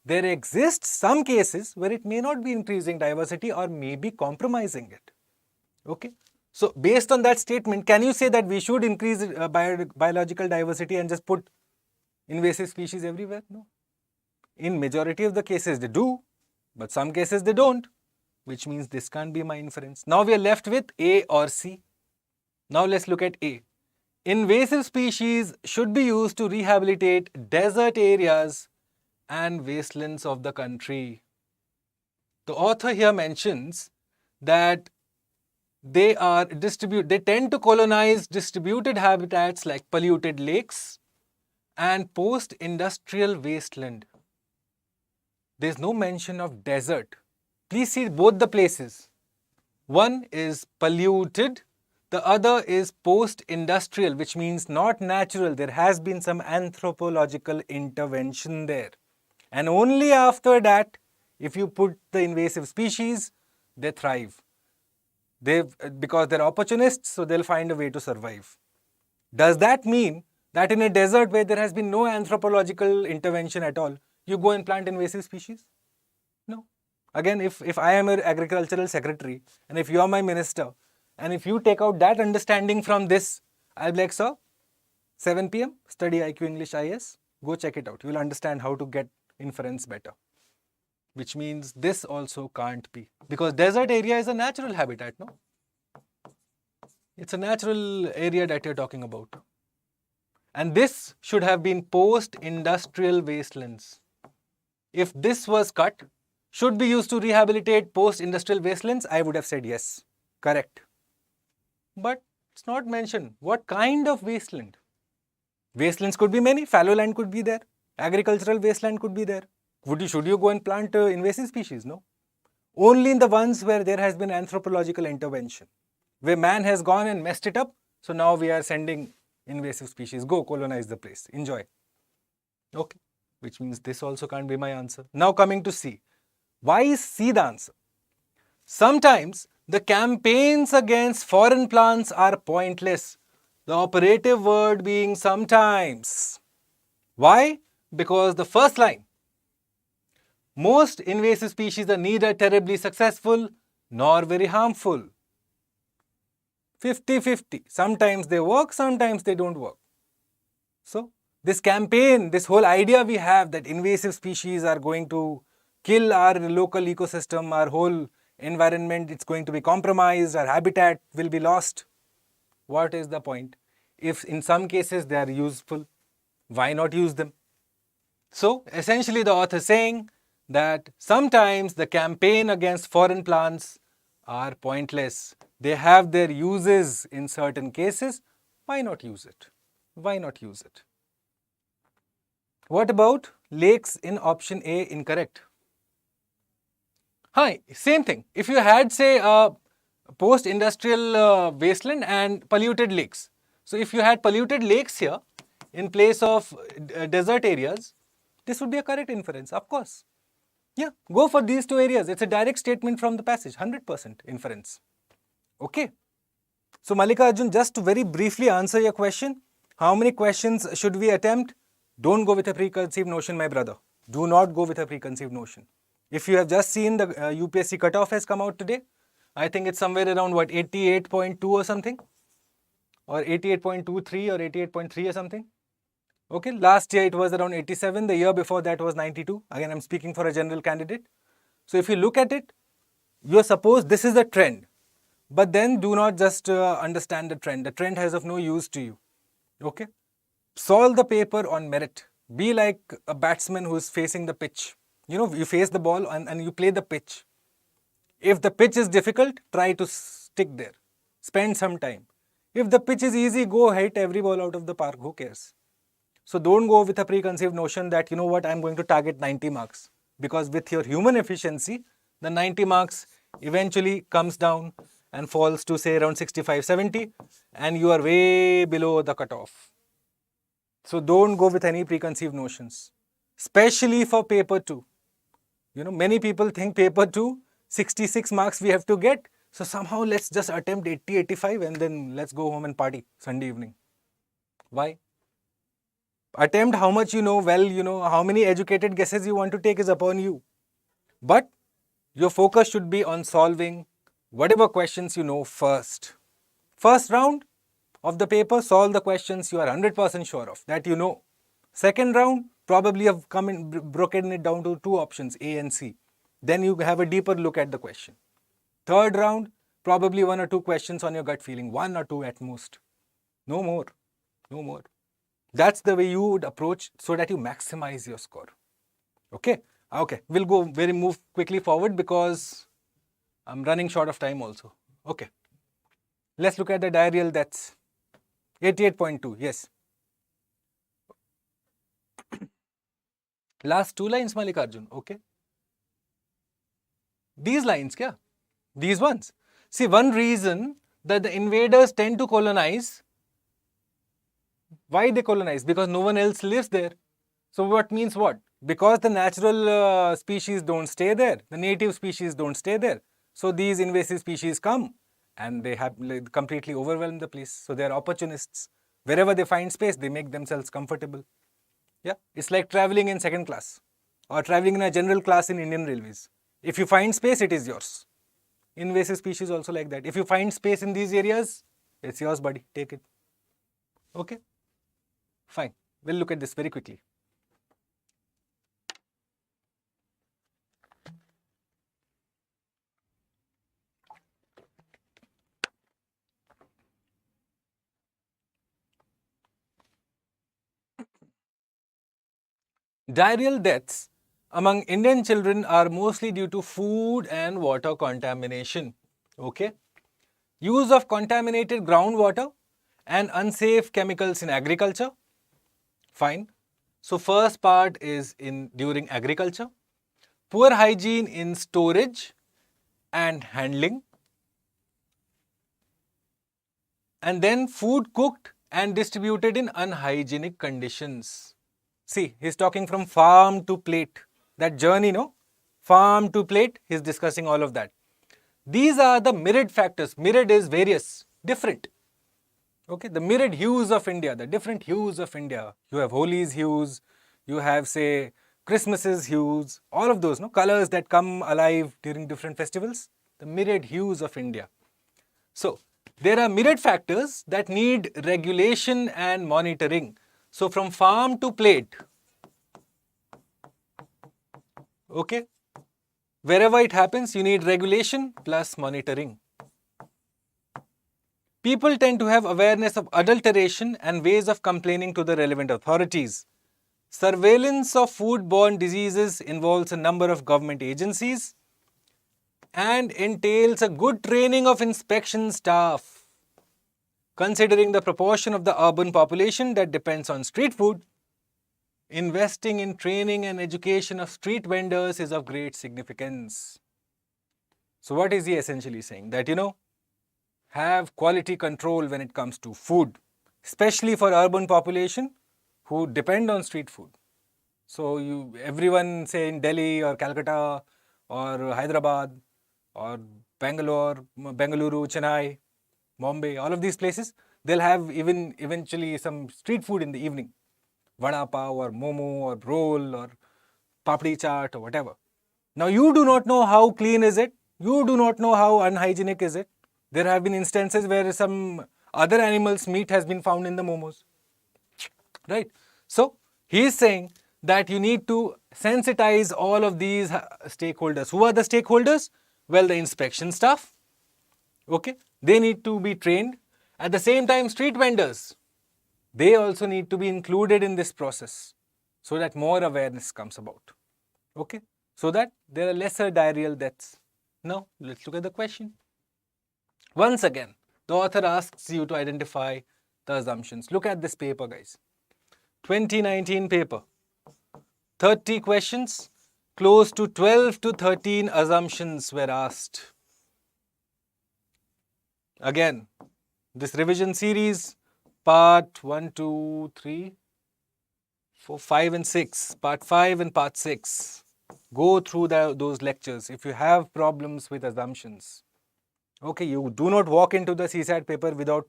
there exist some cases where it may not be increasing diversity or may be compromising it. Okay. So, based on that statement, can you say that we should increase biological diversity and just put invasive species everywhere? No. In majority of the cases they do, but some cases they don't, which means this can't be my inference. Now we are left with A or C. Now let's look at A. Invasive species should be used to rehabilitate desert areas and wastelands of the country. The author here mentions that they tend to colonize distributed habitats like polluted lakes and post-industrial wasteland. There's no mention of desert. Please see both the places. One is polluted, the other is post-industrial, which means not natural. There has been some anthropological intervention there. And only after that, if you put the invasive species, they thrive. Because they're opportunists, so they'll find a way to survive. Does that mean that in a desert where there has been no anthropological intervention at all, you go and plant invasive species? No. Again, if I am an agricultural secretary and if you are my minister and if you take out that understanding from this, I'll be like, sir, 7 p.m., study IQ English IAS, go check it out. You will understand how to get inference better. Which means this also can't be. Because desert area is a natural habitat, no? It's a natural area that you're talking about. And this should have been post-industrial wastelands. If this was cut, should be used to rehabilitate post-industrial wastelands, I would have said yes. Correct. But it's not mentioned. What kind of wasteland? Wastelands could be many. Fallow land could be there. Agricultural wasteland could be there. Should you go and plant invasive species? No. Only in the ones where there has been anthropological intervention. Where man has gone and messed it up. So now we are sending invasive species. Go colonize the place. Enjoy. Okay. Which means this also can't be my answer. Now coming to C. Why is C the answer? Sometimes the campaigns against foreign plants are pointless. The operative word being sometimes. Why? Because the first line. Most invasive species are neither terribly successful nor very harmful. 50-50. Sometimes they work, sometimes they don't work. So, this campaign, this whole idea we have that invasive species are going to kill our local ecosystem, our whole environment, it's going to be compromised, our habitat will be lost. What is the point? If in some cases they are useful, why not use them? So, essentially the author is saying that sometimes the campaign against foreign plants are pointless. They have their uses in certain cases. Why not use it? Why not use it? What about lakes in option A incorrect? Hi, same thing. If you had, say, a post-industrial wasteland and polluted lakes. So, if you had polluted lakes here in place of desert areas, this would be a correct inference, of course. Yeah, go for these two areas. It's a direct statement from the passage, 100% inference. Okay. So, Malika Arjun, just to very briefly answer your question, how many questions should we attempt? Don't go with a preconceived notion, my brother. Do not go with a preconceived notion. If you have just seen the UPSC cutoff has come out today, I think it's somewhere around what, 88.2 or something? Or 88.23 or 88.3 or something? Okay, last year it was around 87, the year before that was 92. Again, I'm speaking for a general candidate. So if you look at it, you're supposed this is the trend. But then do not just understand the trend. The trend has of no use to you. Okay? Solve the paper on merit. Be like a batsman who is facing the pitch. You know, you face the ball and you play the pitch. If the pitch is difficult, try to stick there. Spend some time. If the pitch is easy, go hit every ball out of the park. Who cares? So don't go with a preconceived notion that, you know what, I'm going to target 90 marks. Because with your human efficiency, the 90 marks eventually comes down and falls to say around 65, 70 and you are way below the cutoff. So don't go with any preconceived notions. Especially for paper 2. You know, many people think paper 2, 66 marks we have to get. So somehow let's just attempt 80, 85 and then let's go home and party Sunday evening. Why? Attempt how much you know well, you know, how many educated guesses you want to take is upon you. But your focus should be on solving whatever questions you know first. First round of the paper, solve the questions you are 100% sure of, that you know. Second round, probably have broken it down to two options, A and C. Then you have a deeper look at the question. Third round, probably one or two questions on your gut feeling, one or two at most. No more, no more. That's the way you would approach so that you maximize your score. Okay? Okay, we'll move quickly forward because I'm running short of time also. Okay. Let's look at the diarrheal deaths. 88.2, yes. Last two lines, Mallikarjun, okay. These lines, kya? These ones. See, one reason that the invaders tend to colonize, why they colonize? Because no one else lives there. So what means what? Because the natural species don't stay there, the native species don't stay there. So these invasive species come and they have completely overwhelmed the place. So they are opportunists. Wherever they find space, they make themselves comfortable. Yeah, it's like traveling in second class or traveling in a general class in Indian Railways. If you find space, it is yours. Invasive species also like that. If you find space in these areas, it's yours, buddy. Take it. Okay? Fine. We'll look at this very quickly. Diarrheal deaths among Indian children are mostly due to food and water contamination. Okay? Use of contaminated groundwater and unsafe chemicals in agriculture. Fine. So first part is during agriculture. Poor hygiene in storage and handling. And then food cooked and distributed in unhygienic conditions. See, he's talking from farm to plate. That journey, no? Farm to plate, he's discussing all of that. These are the myriad factors. Myriad is various, different. Okay, the myriad hues of India, the different hues of India. You have Holi's hues, you have, say, Christmas's hues, all of those, no? Colors that come alive during different festivals. The myriad hues of India. So, there are myriad factors that need regulation and monitoring. So, from farm to plate, okay, wherever it happens, you need regulation plus monitoring. People tend to have awareness of adulteration and ways of complaining to the relevant authorities. Surveillance of foodborne diseases involves a number of government agencies and entails a good training of inspection staff. Considering the proportion of the urban population that depends on street food, investing in training and education of street vendors is of great significance. So what is he essentially saying? That, have quality control when it comes to food, especially for urban population who depend on street food. So everyone, say in Delhi or Calcutta or Hyderabad or Bangalore, Bengaluru, Chennai, Bombay, all of these places, they'll have even eventually some street food in the evening. Vada pav or momo or roll or papdi chaat or whatever. Now you do not know how clean is it. You do not know how unhygienic is it. There have been instances where some other animal's meat has been found in the momos. Right? So, he is saying that you need to sensitize all of these stakeholders. Who are the stakeholders? Well, the inspection staff. Okay? They need to be trained. At the same time, street vendors, they also need to be included in this process so that more awareness comes about. Okay? So that there are lesser diarrheal deaths. Now, let's look at the question. Once again, the author asks you to identify the assumptions. Look at this paper, guys. 2019 paper. 30 questions, close to 12 to 13 assumptions were asked. Again, this revision series, part 1, 2, 3, 4, 5 and 6, part 5 and part 6. Go through those lectures if you have problems with assumptions. Okay, you do not walk into the CSAT paper without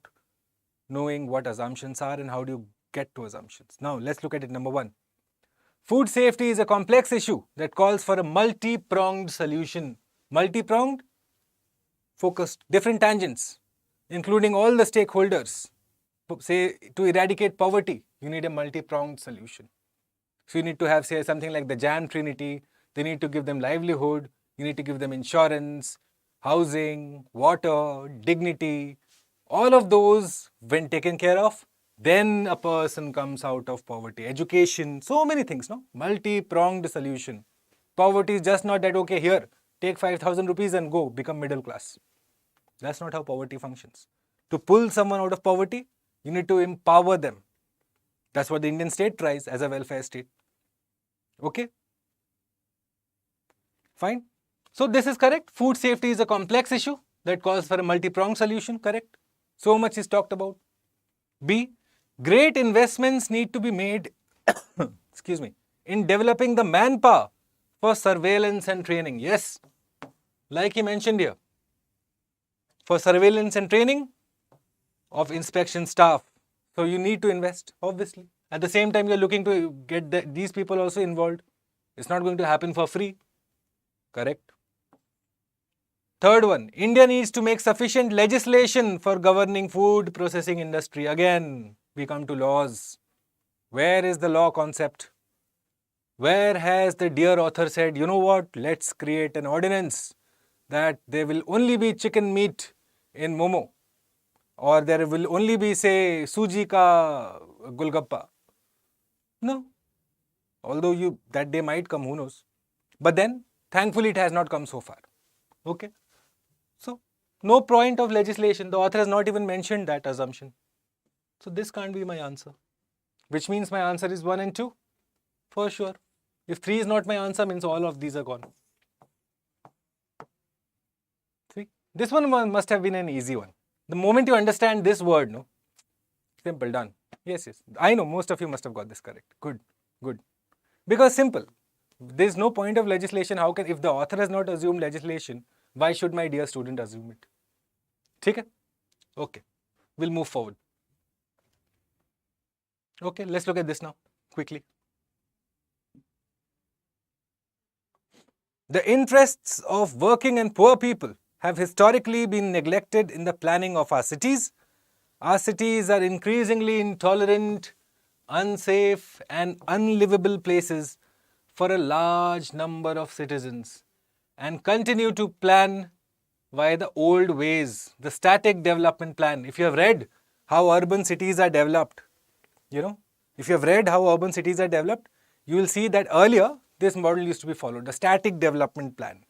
knowing what assumptions are and how do you get to assumptions. Now, let's look at it. Number 1. Food safety is a complex issue that calls for a multi-pronged solution. Multi-pronged, focused, different tangents, including all the stakeholders. Say, to eradicate poverty, you need a multi-pronged solution. So, you need to have, say, something like the Jan Trinity. They need to give them livelihood. You need to give them insurance, housing, water, dignity. All of those, when taken care of, then a person comes out of poverty. Education, so many things, no? Multi-pronged solution. Poverty is just not that, okay, here, take 5,000 rupees and go, become middle class. That's not how poverty functions. To pull someone out of poverty, you need to empower them. That's what the Indian state tries as a welfare state. Okay? Fine. So this is correct. Food safety is a complex issue that calls for a multi-pronged solution. Correct. So much is talked about. B. Great investments need to be made excuse me, in developing the manpower for surveillance and training. Yes, like he mentioned here, for surveillance and training of inspection staff. So you need to invest, obviously. At the same time, you're looking to get these people also involved. It's not going to happen for free. Correct. Third one, India needs to make sufficient legislation for governing food processing industry. Again, we come to laws. Where is the law concept? Where has the dear author said, you know what, let's create an ordinance that there will only be chicken meat in momo, or there will only be, say, suji ka gulgappa? No. Although that day might come, who knows? But then, thankfully, it has not come so far. Okay? So, no point of legislation. The author has not even mentioned that assumption. So, this can't be my answer. Which means my answer is 1 and 2. For sure. If 3 is not my answer, means all of these are gone. 3. This one must have been an easy one. The moment you understand this word, no? Simple, done. Yes, yes. I know most of you must have got this correct. Good, good. Because simple. There is no point of legislation. How can, if the author has not assumed legislation, why should my dear student assume it? Okay? Okay. We'll move forward. Okay, let's look at this now, quickly. The interests of working and poor people have historically been neglected in the planning of our cities. Our cities are increasingly intolerant, unsafe, and unlivable places for a large number of citizens, and continue to plan via the old ways, the static development plan. If you have read how urban cities are developed, if you have read how urban cities are developed, you will see that earlier this model used to be followed, the static development plan.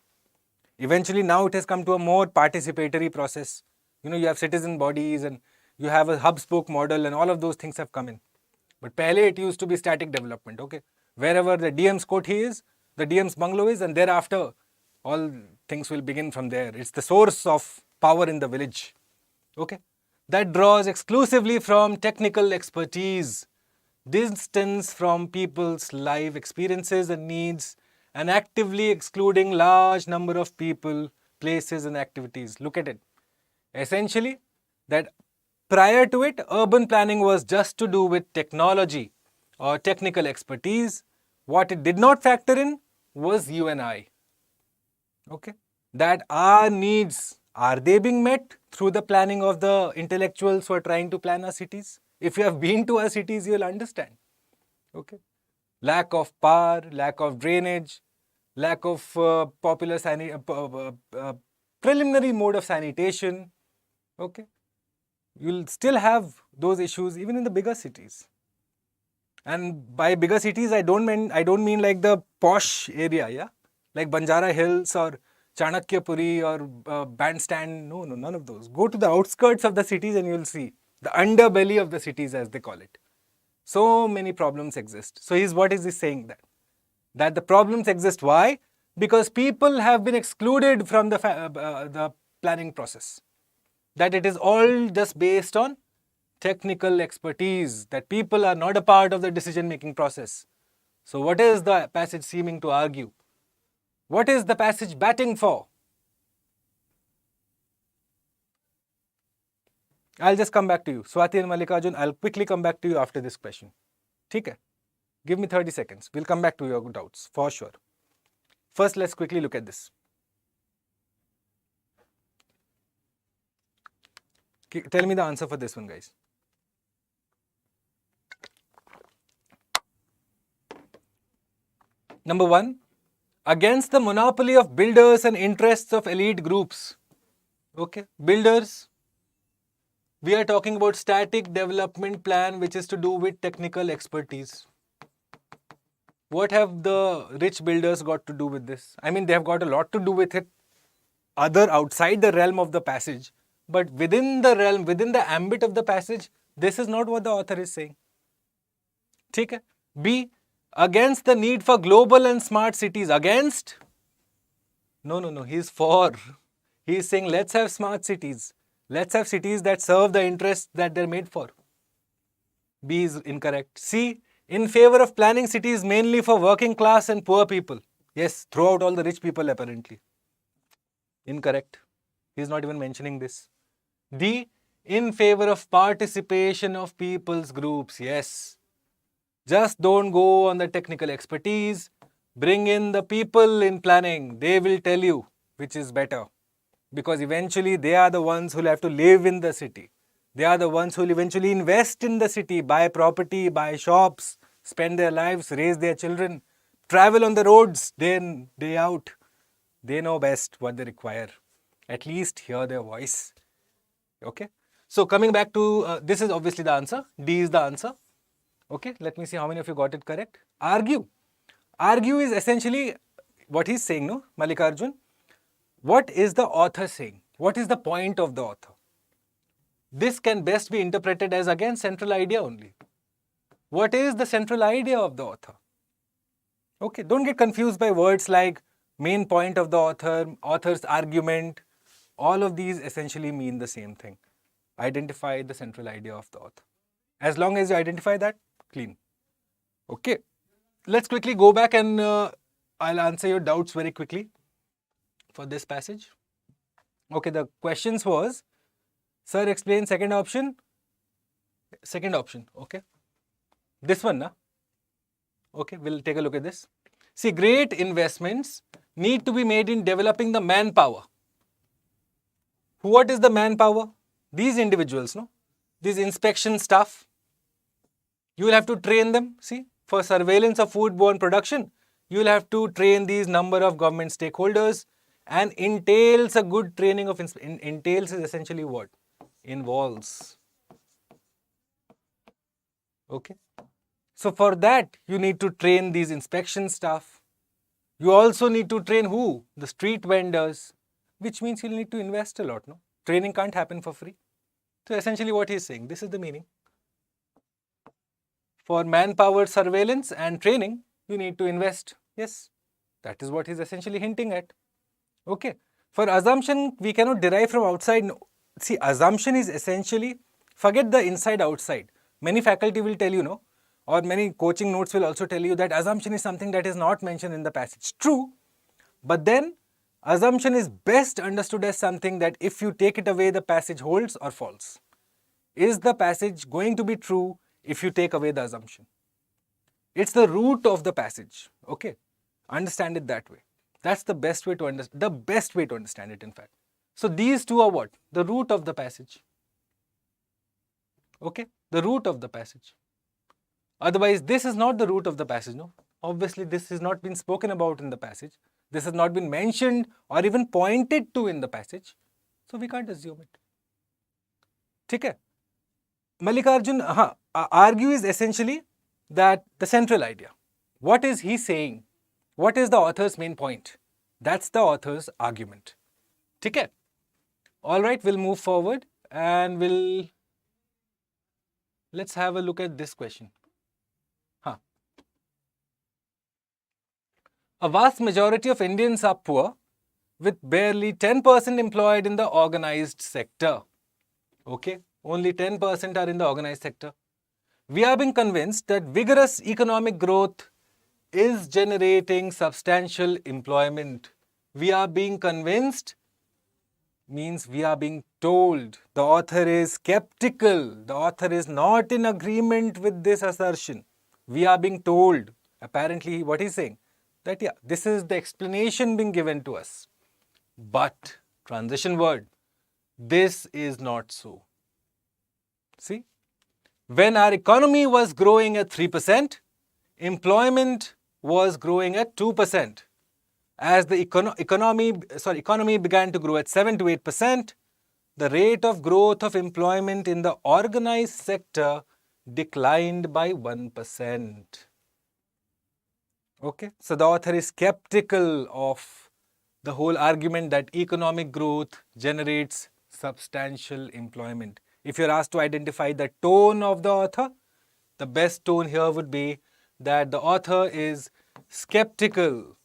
Eventually now it has come to a more participatory process. You have citizen bodies and you have a hub spoke model and all of those things have come in. But pehle it used to be static development, okay? Wherever the DM's koti is, the DM's bungalow is, and thereafter all things will begin from there. It's the source of power in the village, okay? That draws exclusively from technical expertise, distance from people's life experiences and needs, and actively excluding large number of people, places and activities. Look at it. Essentially, that prior to it, urban planning was just to do with technology or technical expertise. What it did not factor in was you and I. Okay? That our needs, are they being met through the planning of the intellectuals who are trying to plan our cities? If you have been to our cities, you will understand. Okay? Lack of power, lack of drainage, lack of preliminary mode of sanitation. Okay? You'll still have those issues even in the bigger cities. And by bigger cities, I don't mean like the posh area, yeah? Like Banjara Hills or Chanakyapuri or Bandstand. No, none of those. Go to the outskirts of the cities and you'll see the underbelly of the cities, as they call it. So many problems exist. So what is he saying that? That the problems exist. Why? Because people have been excluded from the planning process. That it is all just based on technical expertise, that people are not a part of the decision-making process. So what is the passage seeming to argue? What is the passage batting for? I'll just come back to you. Swati and Mallikarjun, I'll quickly come back to you after this question. Okay? Give me 30 seconds. We'll come back to your doubts, for sure. First, let's quickly look at this. Tell me the answer for this one, guys. Number 1, against the monopoly of builders and interests of elite groups. Okay, builders. We are talking about static development plan, which is to do with technical expertise. What have the rich builders got to do with this? I mean, they have got a lot to do with it, outside the realm of the passage. but within the realm, within the ambit of the passage, this is not what the author is saying. ठीक है? B, against the need for global and smart cities. Against? No. He's for. He's saying let's have smart cities. Let's have cities that serve the interests that they're made for. B is incorrect. C, in favor of planning cities mainly for working class and poor people. Yes, throw out all the rich people apparently. Incorrect. He's not even mentioning this. D, in favor of participation of people's groups. Yes. Just don't go on the technical expertise. Bring in the people in planning. They will tell you which is better. Because eventually they are the ones who will have to live in the city. They are the ones who will eventually invest in the city, buy property, buy shops, spend their lives, raise their children, travel on the roads day in, day out. They know best what they require. At least hear their voice. Okay. So coming back to, this is obviously the answer. D is the answer. Okay. Let me see how many of you got it correct. Argue. Argue is essentially what he's saying, no? Mallikarjun. What is the author saying? What is the point of the author? This can best be interpreted as, again, central idea only. What is the central idea of the author? Okay, don't get confused by words like main point of the author, author's argument. All of these essentially mean the same thing. Identify the central idea of the author. As long as you identify that, clean. Okay, let's quickly go back and I'll answer your doubts very quickly for this passage. Okay, the questions was, sir, explain second option. Second option, okay. This one, na? Okay, we'll take a look at this. See, great investments need to be made in developing the manpower. What is the manpower? These individuals, no? These inspection staff. You will have to train them, see, for surveillance of foodborne production. You will have to train these number of government stakeholders, and entails a good training of, entails is essentially what? Involves. Okay. So for that, you need to train these inspection staff. You also need to train who? The street vendors, which means you'll need to invest a lot, no? Training can't happen for free. So essentially what he's saying, this is the meaning. For manpower surveillance and training, you need to invest. Yes, that is what he's essentially hinting at. Okay. For assumption, we cannot derive from outside. See, assumption is essentially, forget the inside outside. Many faculty will tell you, no, or many coaching notes will also tell you that assumption is something that is not mentioned in the passage. True, but then assumption is best understood as something that if you take it away, the passage holds or falls. Is the passage going to be true if you take away the assumption? It's the root of the passage. Okay, understand it that way. That's the best way to understand. The best way to understand it, in fact. So these two are what? The root of the passage. Okay, the root of the passage. Otherwise, this is not the root of the passage, no? Obviously, this has not been spoken about in the passage. This has not been mentioned or even pointed to in the passage. So we can't assume it. ठीक है? Mallikarjun, argue is essentially that the central idea. What is he saying? What is the author's main point? That's the author's argument. ठीक है? All right, we'll move forward and let's have a look at this question. A vast majority of Indians are poor, with barely 10% employed in the organized sector. Okay, only 10% are in the organized sector. We are being convinced that vigorous economic growth is generating substantial employment. We are being convinced means we are being told. The author is skeptical. The author is not in agreement with this assertion. We are being told. Apparently, what he's saying, that yeah, this is the explanation being given to us. But, transition word, this is not so. See, when our economy was growing at 3%, employment was growing at 2%. As the economy began to grow at 7 to 8%, the rate of growth of employment in the organized sector declined by 1%. Okay, so the author is skeptical of the whole argument that economic growth generates substantial employment. If you're asked to identify the tone of the author, the best tone here would be that the author is skeptical.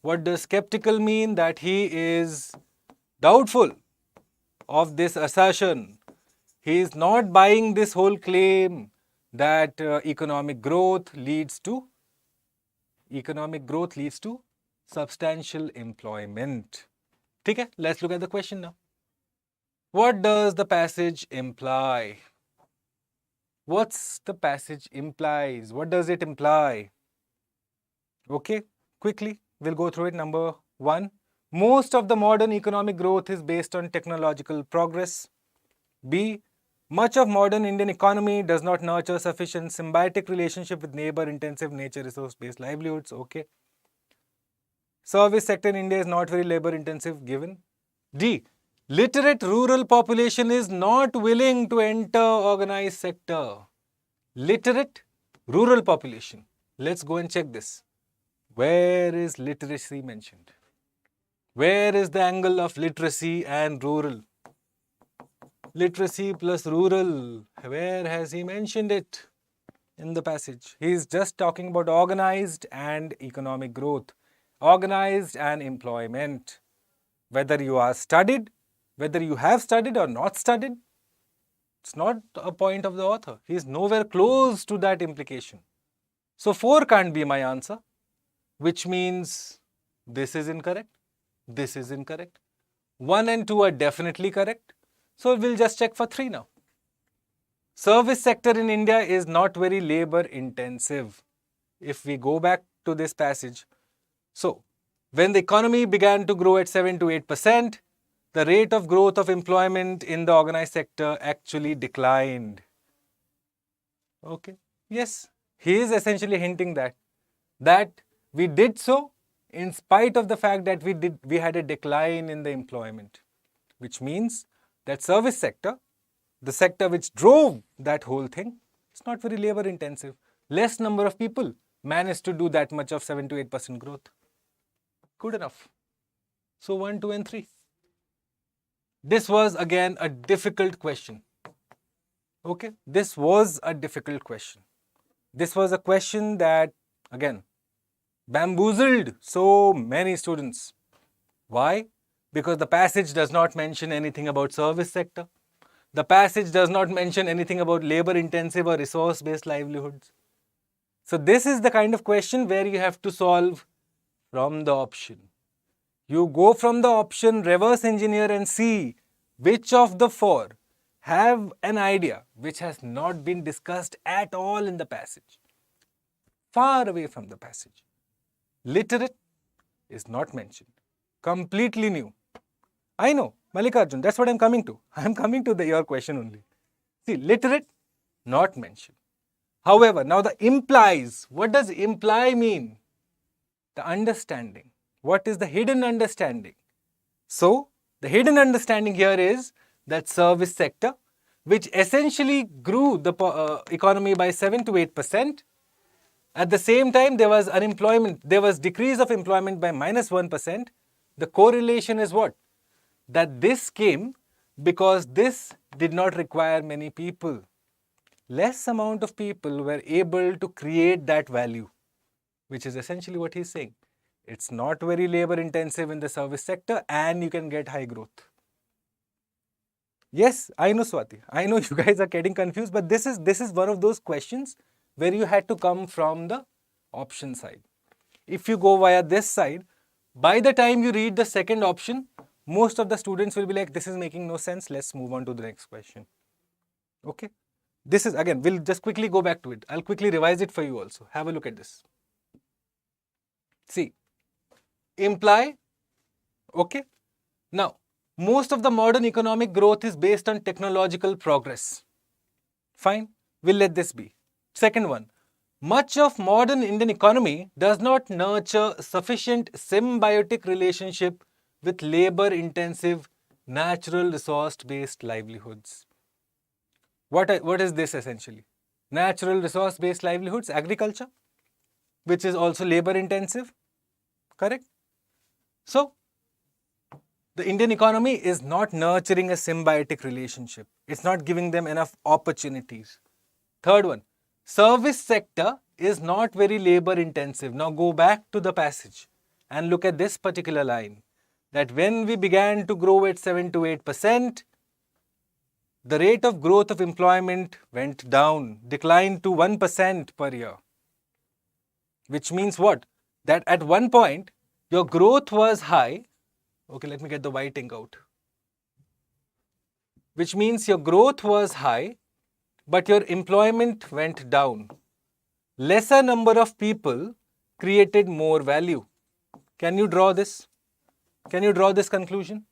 What does skeptical mean? That he is doubtful of this assertion. He is not buying this whole claim that economic growth leads to substantial employment. Okay, let's look at the question now. What does the passage imply? What's the passage implies? What does it imply? Okay, quickly, we'll go through it. Number 1, most of the modern economic growth is based on technological progress. B, much of modern Indian economy does not nurture sufficient symbiotic relationship with neighbor-intensive nature resource-based livelihoods. Okay. Service sector in India is not very labor-intensive, given. D, literate rural population is not willing to enter organized sector. Literate rural population. Let's go and check this. Where is literacy mentioned? Where is the angle of literacy and rural? Literacy plus rural. Where has he mentioned it in the passage? He is just talking about organized and economic growth. Organized and employment. Whether you are studied, whether you have studied or not studied, it's not a point of the author. He is nowhere close to that implication. So 4 can't be my answer, which means this is incorrect, this is incorrect. 1 and 2 are definitely correct. So we'll just check for 3 now. Service sector in India is not very labor intensive. If we go back to this passage, so when the economy began to grow at 7 to 8%, the rate of growth of employment in the organized sector actually declined. Okay. Yes, he is essentially hinting that we did so in spite of the fact that we had a decline in the employment, which means that service sector, the sector which drove that whole thing, it's not very labor intensive. Less number of people managed to do that much of 7 to 8% growth. Good enough. So 1, 2 and 3. This was again a difficult question. Okay, this was a difficult question. This was a question that again bamboozled so many students. Why? Because the passage does not mention anything about service sector. The passage does not mention anything about labor intensive or resource based livelihoods. So this is the kind of question where you have to solve from the option. You go from the option, reverse engineer and see which of the 4 have an idea which has not been discussed at all in the passage. Far away from the passage. Literate is not mentioned. Completely new. I know, Mallikarjun, that's what I'm coming to. I'm coming to your question only. See, literate, not mentioned. However, now the implies. What does imply mean? The understanding. What is the hidden understanding? So, the hidden understanding here is that service sector, which essentially grew the economy by 7 to 8%. At the same time, there was unemployment. There was decrease of employment by minus 1%. The correlation is what? That this came because this did not require many people. Less amount of people were able to create that value, which is essentially what he's saying. It's not very labor intensive in the service sector and you can get high growth. Yes, I know, Swati. I know you guys are getting confused, but this is one of those questions where you had to come from the option side. If you go via this side, by the time you read the second option, most of the students will be like, this is making no sense. Let's move on to the next question. Okay. This is, again, we'll just quickly go back to it. I'll quickly revise it for you also. Have a look at this. See, imply, okay. Now, most of the modern economic growth is based on technological progress. Fine, we'll let this be. Second one, much of modern Indian economy does not nurture sufficient symbiotic relationship with labor-intensive, natural resource-based livelihoods. What is this essentially? Natural resource-based livelihoods, agriculture, which is also labor-intensive, correct? So, The Indian economy is not nurturing a symbiotic relationship. It's not giving them enough opportunities. Third one, service sector is not very labor intensive. Now go back to the passage and look at this particular line, that when we began to grow at 7 to 8%, the rate of growth of employment went down, declined to 1% per year. Which means what? That at one point, your growth was high. Okay, let me get the white ink out. Which means your growth was high, but your employment went down. Lesser number of people created more value. Can you draw this? Can you draw this conclusion?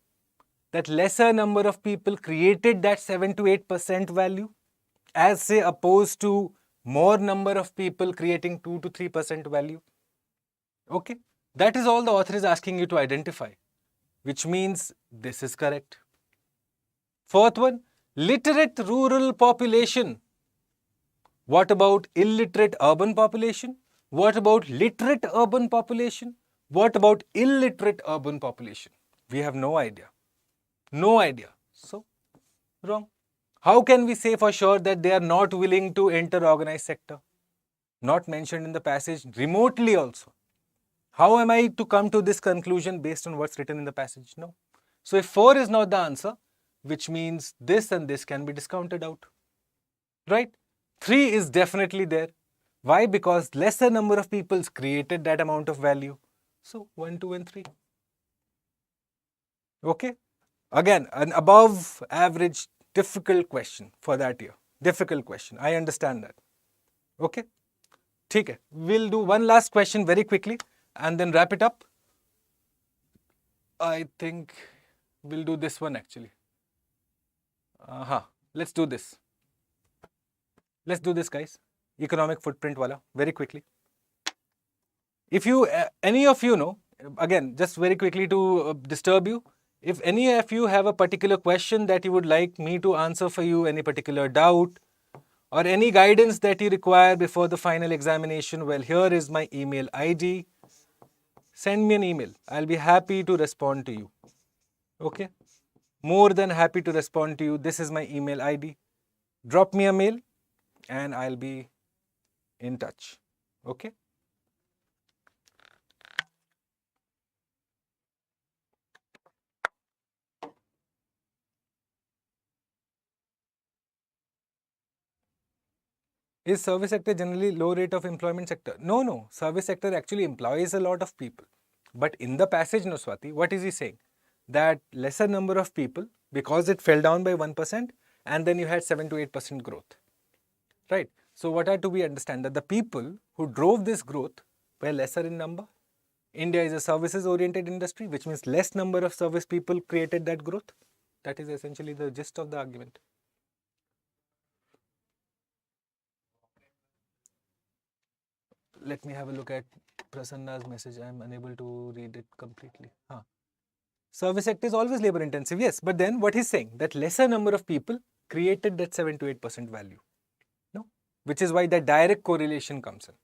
That lesser number of people created that 7 to 8% value, as say opposed to more number of people creating 2 to 3% value. Okay, that is all the author is asking you to identify, which means this is correct. Fourth one, literate rural population. What about illiterate urban population? What about literate urban population? What about illiterate urban population? We have no idea. No idea. So, wrong. How can we say for sure that they are not willing to enter organized sector? Not mentioned in the passage remotely also. How am I to come to this conclusion based on what's written in the passage? No. So if 4 is not the answer, which means this and this can be discounted out. Right? 3 is definitely there. Why? Because lesser number of people created that amount of value. So 1, 2 and 3. Okay? Again, an above average difficult question for that year. Difficult question. I understand that. Okay? Okay. We'll do one last question very quickly and then wrap it up. I think we'll do this one actually. Let's do this. Let's do this, guys. Economic footprint wala, very quickly. If you, any of you know, again, just very quickly to disturb you, if any of you have a particular question that you would like me to answer for you, any particular doubt, or any guidance that you require before the final examination, well, here is my email ID. Send me an email. I'll be happy to respond to you. Okay? More than happy to respond to you. This is my email ID. Drop me a mail and I'll be in touch. Okay? Is service sector generally low rate of employment sector? No. Service sector actually employs a lot of people. But in the passage, no, Swati, what is he saying? That lesser number of people, because it fell down by 1%, and then you had 7 to 8% growth. Right? So what are to be understand? That the people who drove this growth were lesser in number. India is a services-oriented industry, which means less number of service people created that growth. That is essentially the gist of the argument. Let me have a look at Prasanna's message. I am unable to read it completely. Service sector is always labor intensive, yes. But then what he's saying, that lesser number of people created that 7 to 8% value. No? Which is why that direct correlation comes in.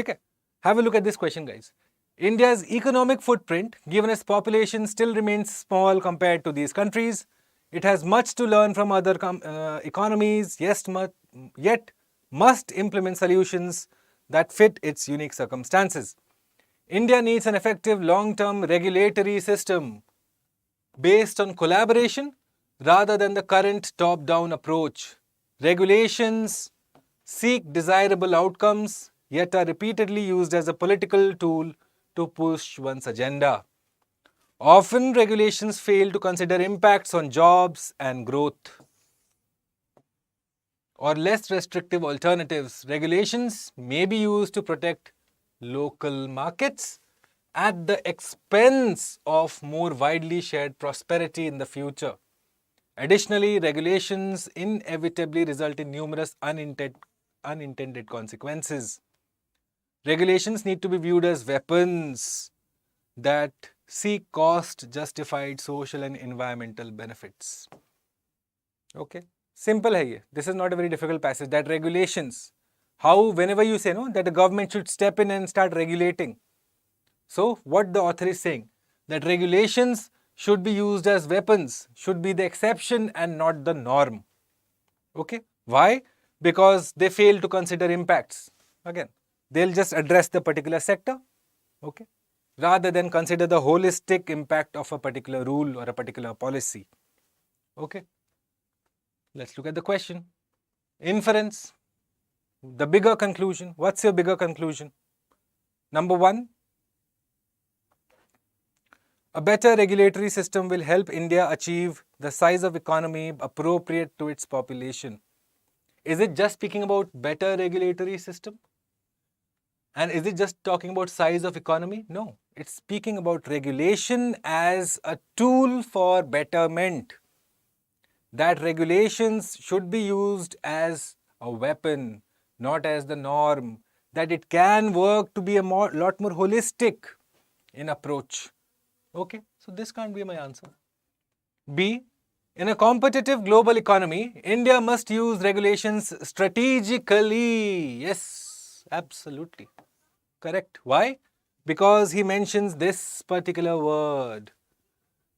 Okay? Have a look at this question, guys. India's economic footprint, given its population, still remains small compared to these countries. It has much to learn from other economies, yet must implement solutions that fit its unique circumstances. India needs an effective long-term regulatory system based on collaboration rather than the current top-down approach. Regulations seek desirable outcomes, yet are repeatedly used as a political tool to push one's agenda. Often, regulations fail to consider impacts on jobs and growth. Or less restrictive alternatives. Regulations may be used to protect local markets at the expense of more widely shared prosperity in the future. Additionally, regulations inevitably result in numerous unintended consequences. Regulations need to be viewed as weapons that seek cost-justified social and environmental benefits. Okay? Simple hai ye. This is not a very difficult passage. That regulations, how whenever you say no, that the government should step in and start regulating. So what the author is saying, that regulations should be used as weapons, should be the exception and not the norm. Okay? Why? Because they fail to consider impacts. Again, they'll just address the particular sector, okay, rather than consider the holistic impact of a particular rule or a particular policy. Okay? Let's look at the question. Inference. The bigger conclusion. What's your bigger conclusion? Number one, a better regulatory system will help India achieve the size of economy appropriate to its population. Is it just speaking about better regulatory system? And is it just talking about size of economy? No, it's speaking about regulation as a tool for betterment. That regulations should be used as a weapon, not as the norm. That it can work to be a lot more holistic in approach. Okay, so this can't be my answer. B, in a competitive global economy, India must use regulations strategically. Yes, absolutely. Correct. Why? Because he mentions this particular word.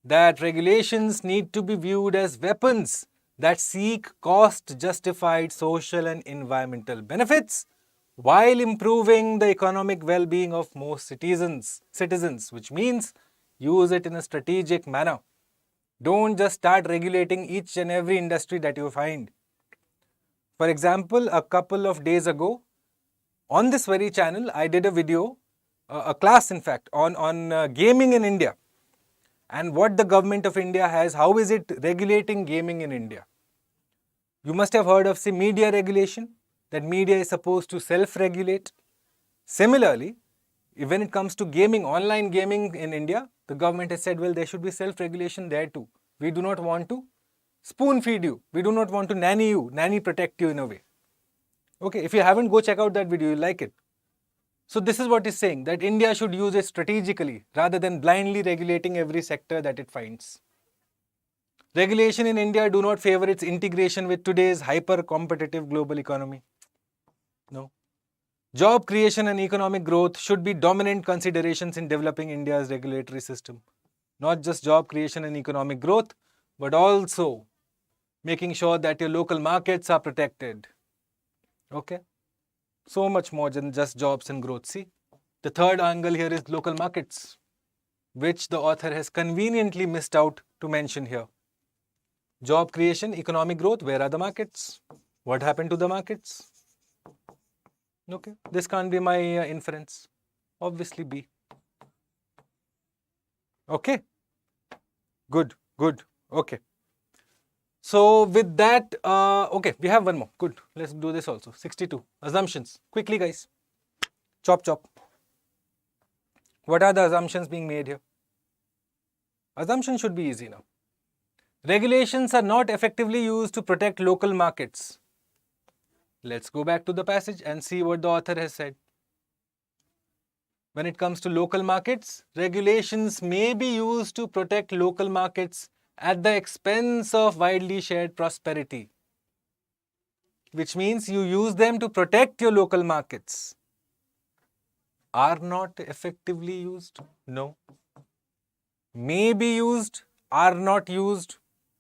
That regulations need to be viewed as weapons that seek cost-justified social and environmental benefits while improving the economic well-being of most citizens, which means use it in a strategic manner. Don't just start regulating each and every industry that you find. For example, a couple of days ago, on this very channel, I did a video, a class in fact, on gaming in India. And what the government of India has, how is it regulating gaming in India? You must have heard of, say, media regulation, that media is supposed to self-regulate. Similarly, when it comes to gaming, online gaming in India, the government has said, well, there should be self-regulation there too. We do not want to spoon feed you. We do not want to nanny protect you in a way. Okay, if you haven't, go check out that video, you'll like it. So this is what he's saying, that India should use it strategically rather than blindly regulating every sector that it finds. Regulation in India do not favor its integration with today's hyper-competitive global economy. No. Job creation and economic growth should be dominant considerations in developing India's regulatory system. Not just job creation and economic growth, but also making sure that your local markets are protected. Okay? So much more than just jobs and growth. See, the third angle here is local markets, which the author has conveniently missed out to mention here. Job creation, economic growth, where are the markets? What happened to the markets? Okay, this can't be my inference. Obviously B. Okay, good. Okay. So with that, okay, we have one more. Good. Let's do this also. 62. Assumptions. Quickly, guys. Chop. What are the assumptions being made here? Assumptions should be easy now. Regulations are not effectively used to protect local markets. Let's go back to the passage and see what the author has said. When it comes to local markets, regulations may be used to protect local markets at the expense of widely shared prosperity, which means you use them to protect your local markets. Are not effectively used? No. May be used, are not used.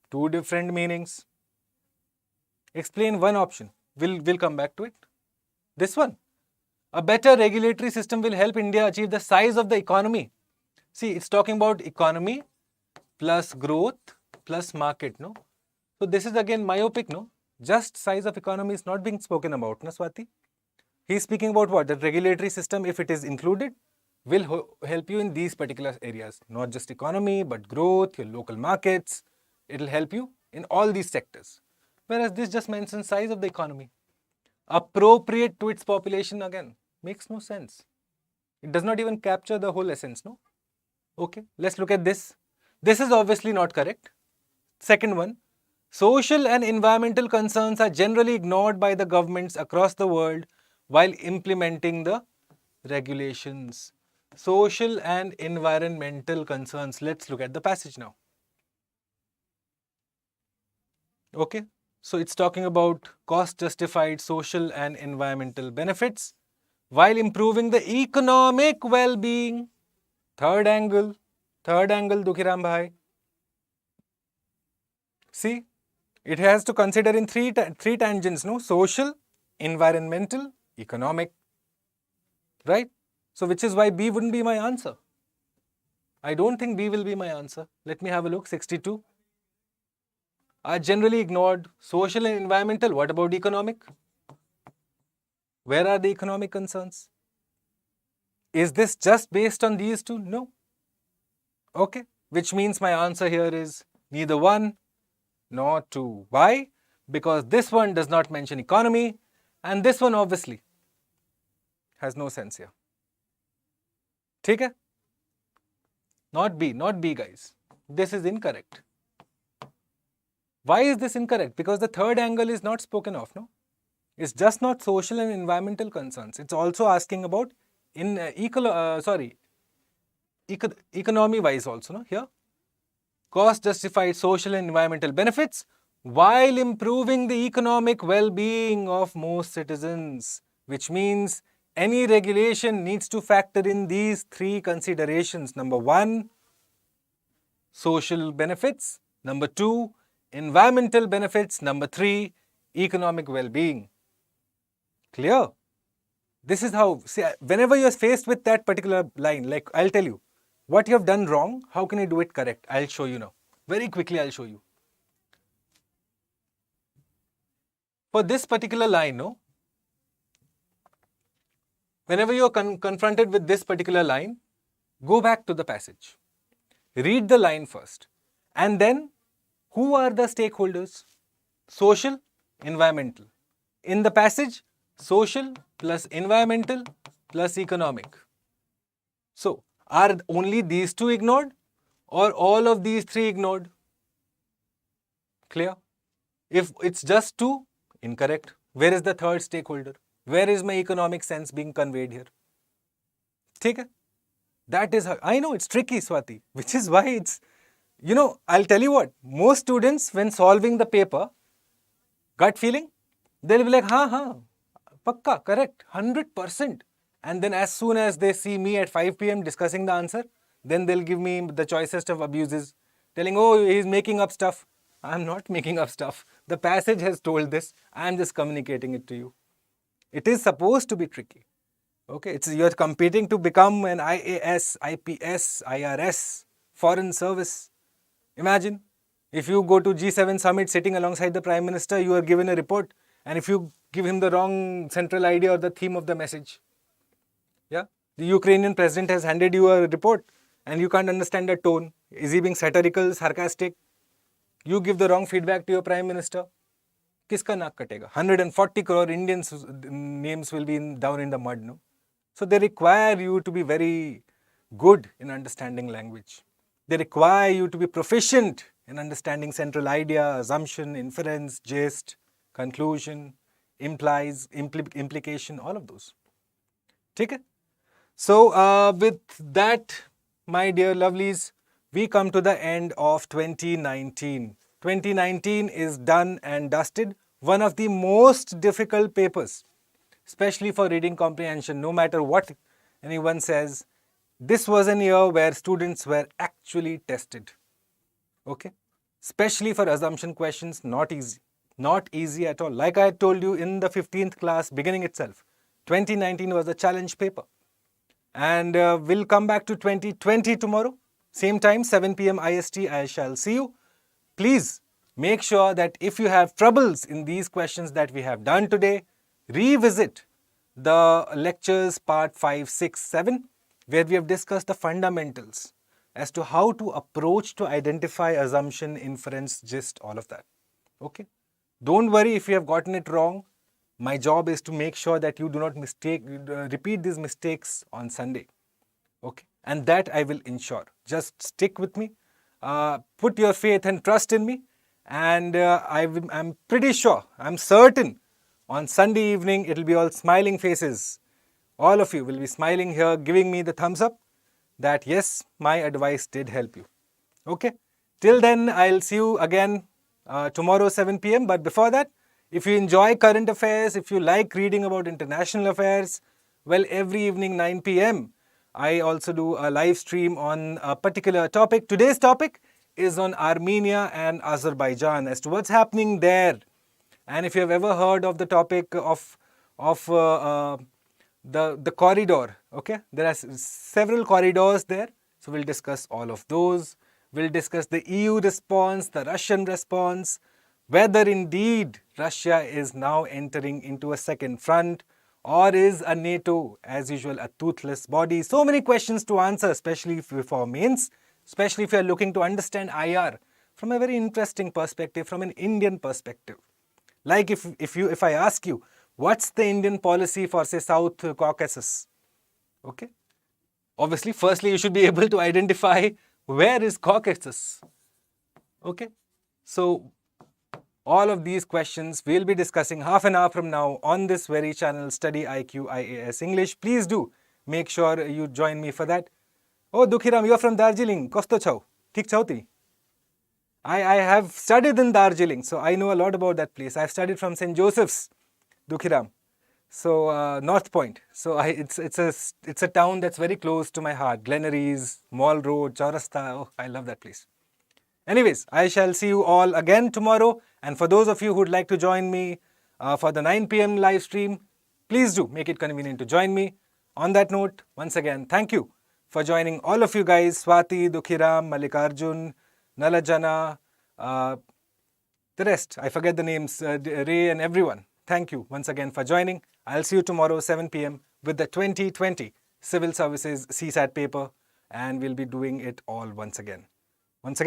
Two different meanings. Explain one option. We'll come back to it. This one. A better regulatory system will help India achieve the size of the economy. See, it's talking about economy plus growth plus market, no? So this is again myopic, no? Just size of economy is not being spoken about, na Swati? He's speaking about what? The regulatory system, if it is included, will help you in these particular areas. Not just economy, but growth, your local markets. It'll help you in all these sectors. Whereas this just mentions size of the economy. Appropriate to its population, again, makes no sense. It does not even capture the whole essence, no? Okay, let's look at this. This is obviously not correct. Second one, social and environmental concerns are generally ignored by the governments across the world while implementing the regulations. Social and environmental concerns. Let's look at the passage now. Okay, so it's talking about cost-justified social and environmental benefits while improving the economic well-being. Third angle, Dukhiram Bhai. See, it has to consider in three tangents, no? Social, environmental, economic, right? So which is why B wouldn't be my answer. I don't think B will be my answer. Let me have a look. 62. Are generally ignored. Social and environmental. What about economic? Where are the economic concerns? Is this just based on these two? No. Okay. Which means my answer here is neither 1 nor 2. Why? Because this one does not mention economy and this one obviously has no sense here. ठीक है? Not B guys. This is incorrect. Why is this incorrect? Because the third angle is not spoken of, no? It's just not social and environmental concerns. It's also asking about economy wise also, no? Here, cost justified social and environmental benefits while improving the economic well-being of most citizens, which means any regulation needs to factor in these three considerations. Number 1, social benefits. Number 2, environmental benefits. Number 3, economic well-being. Clear? This is how, see, whenever you're faced with that particular line, like I'll tell you, what you have done wrong, how can you do it correct? I'll show you now. Very quickly, I'll show you. For this particular line, no, whenever you're confronted with this particular line, go back to the passage. Read the line first. And then, who are the stakeholders? Social, environmental. In the passage, social plus environmental plus economic. So, are only these two ignored or all of these three ignored? Clear? If it's just 2, incorrect. Where is the third stakeholder? Where is my economic sense being conveyed here? Okay? That is how, I know it's tricky, Swati, which is why it's, I'll tell you what, most students when solving the paper, gut feeling, they'll be like, pakka, correct, 100%. And then as soon as they see me at 5 p.m. discussing the answer, then they'll give me the choicest of abuses, telling, oh, he's making up stuff. I'm not making up stuff. The passage has told this. I'm just communicating it to you. It is supposed to be tricky. Okay, you're competing to become an IAS, IPS, IRS, foreign service. Imagine, if you go to G7 summit sitting alongside the Prime Minister, you are given a report, and if you give him the wrong central idea or the theme of the message, yeah, the Ukrainian president has handed you a report, and you can't understand the tone. Is he being satirical, sarcastic? You give the wrong feedback to your Prime Minister. Kiska naak katega? 140 crore Indians names will be down in the mud, no? So they require you to be very good in understanding language. They require you to be proficient in understanding central idea, assumption, inference, gist, conclusion, implies, implication, all of those. Okay? So with that, my dear lovelies, we come to the end of 2019. 2019 is done and dusted. One of the most difficult papers, especially for reading comprehension, no matter what anyone says. This was a year where students were actually tested. Okay? Especially for assumption questions, not easy. Not easy at all. Like I told you in the 15th class beginning itself, 2019 was a challenge paper. And we'll come back to 2020 tomorrow. Same time, 7 p.m. IST, I shall see you. Please make sure that if you have troubles in these questions that we have done today, revisit the lectures part 5, 6, 7, where we have discussed the fundamentals as to how to approach to identify assumption, inference, gist, all of that. Okay? Don't worry if you have gotten it wrong. My job is to make sure that you do not repeat these mistakes on Sunday. Okay? And that I will ensure. Just stick with me. Put your faith and trust in me. And I'm pretty sure, I'm certain, on Sunday evening, it will be all smiling faces. All of you will be smiling here, giving me the thumbs up that yes, my advice did help you. Okay? Till then, I'll see you again tomorrow 7 p.m. But before that, if you enjoy current affairs, if you like reading about international affairs, well, every evening 9 p.m., I also do a live stream on a particular topic. Today's topic, is on Armenia and Azerbaijan, as to what's happening there. And if you have ever heard of the topic of the corridor, okay, there are several corridors there. So we'll discuss all of those. We'll discuss the EU response, the Russian response, whether indeed Russia is now entering into a second front, or is a NATO, as usual, a toothless body. So many questions to answer, especially for mains, especially if you are looking to understand IR from a very interesting perspective, from an Indian perspective. Like if I ask you, what's the Indian policy for, say, South Caucasus? Okay. Obviously, firstly, you should be able to identify where is Caucasus. Okay. So all of these questions we'll be discussing half an hour from now on this very channel, StudyIQ IAS English. Please do make sure you join me for that. Oh, Dukhiram, you're from Darjeeling. Kosto chau? Thik chau ti? I have studied in Darjeeling, so I know a lot about that place. I've studied from St. Joseph's, Dukhiram. So North Point. So it's a town that's very close to my heart. Glenaries, Mall Road, Chaurasta. Oh, I love that place. Anyways, I shall see you all again tomorrow. And for those of you who'd like to join me for the 9 p.m. live stream, please do make it convenient to join me. On that note, once again, thank you for joining all of you guys. Swati, Dukhiram, Malikarjun, Nalajana, the rest. I forget the names, Ray and everyone. Thank you once again for joining. I'll see you tomorrow 7 p.m. with the 2020 Civil Services CSAT paper, and we'll be doing it all once again.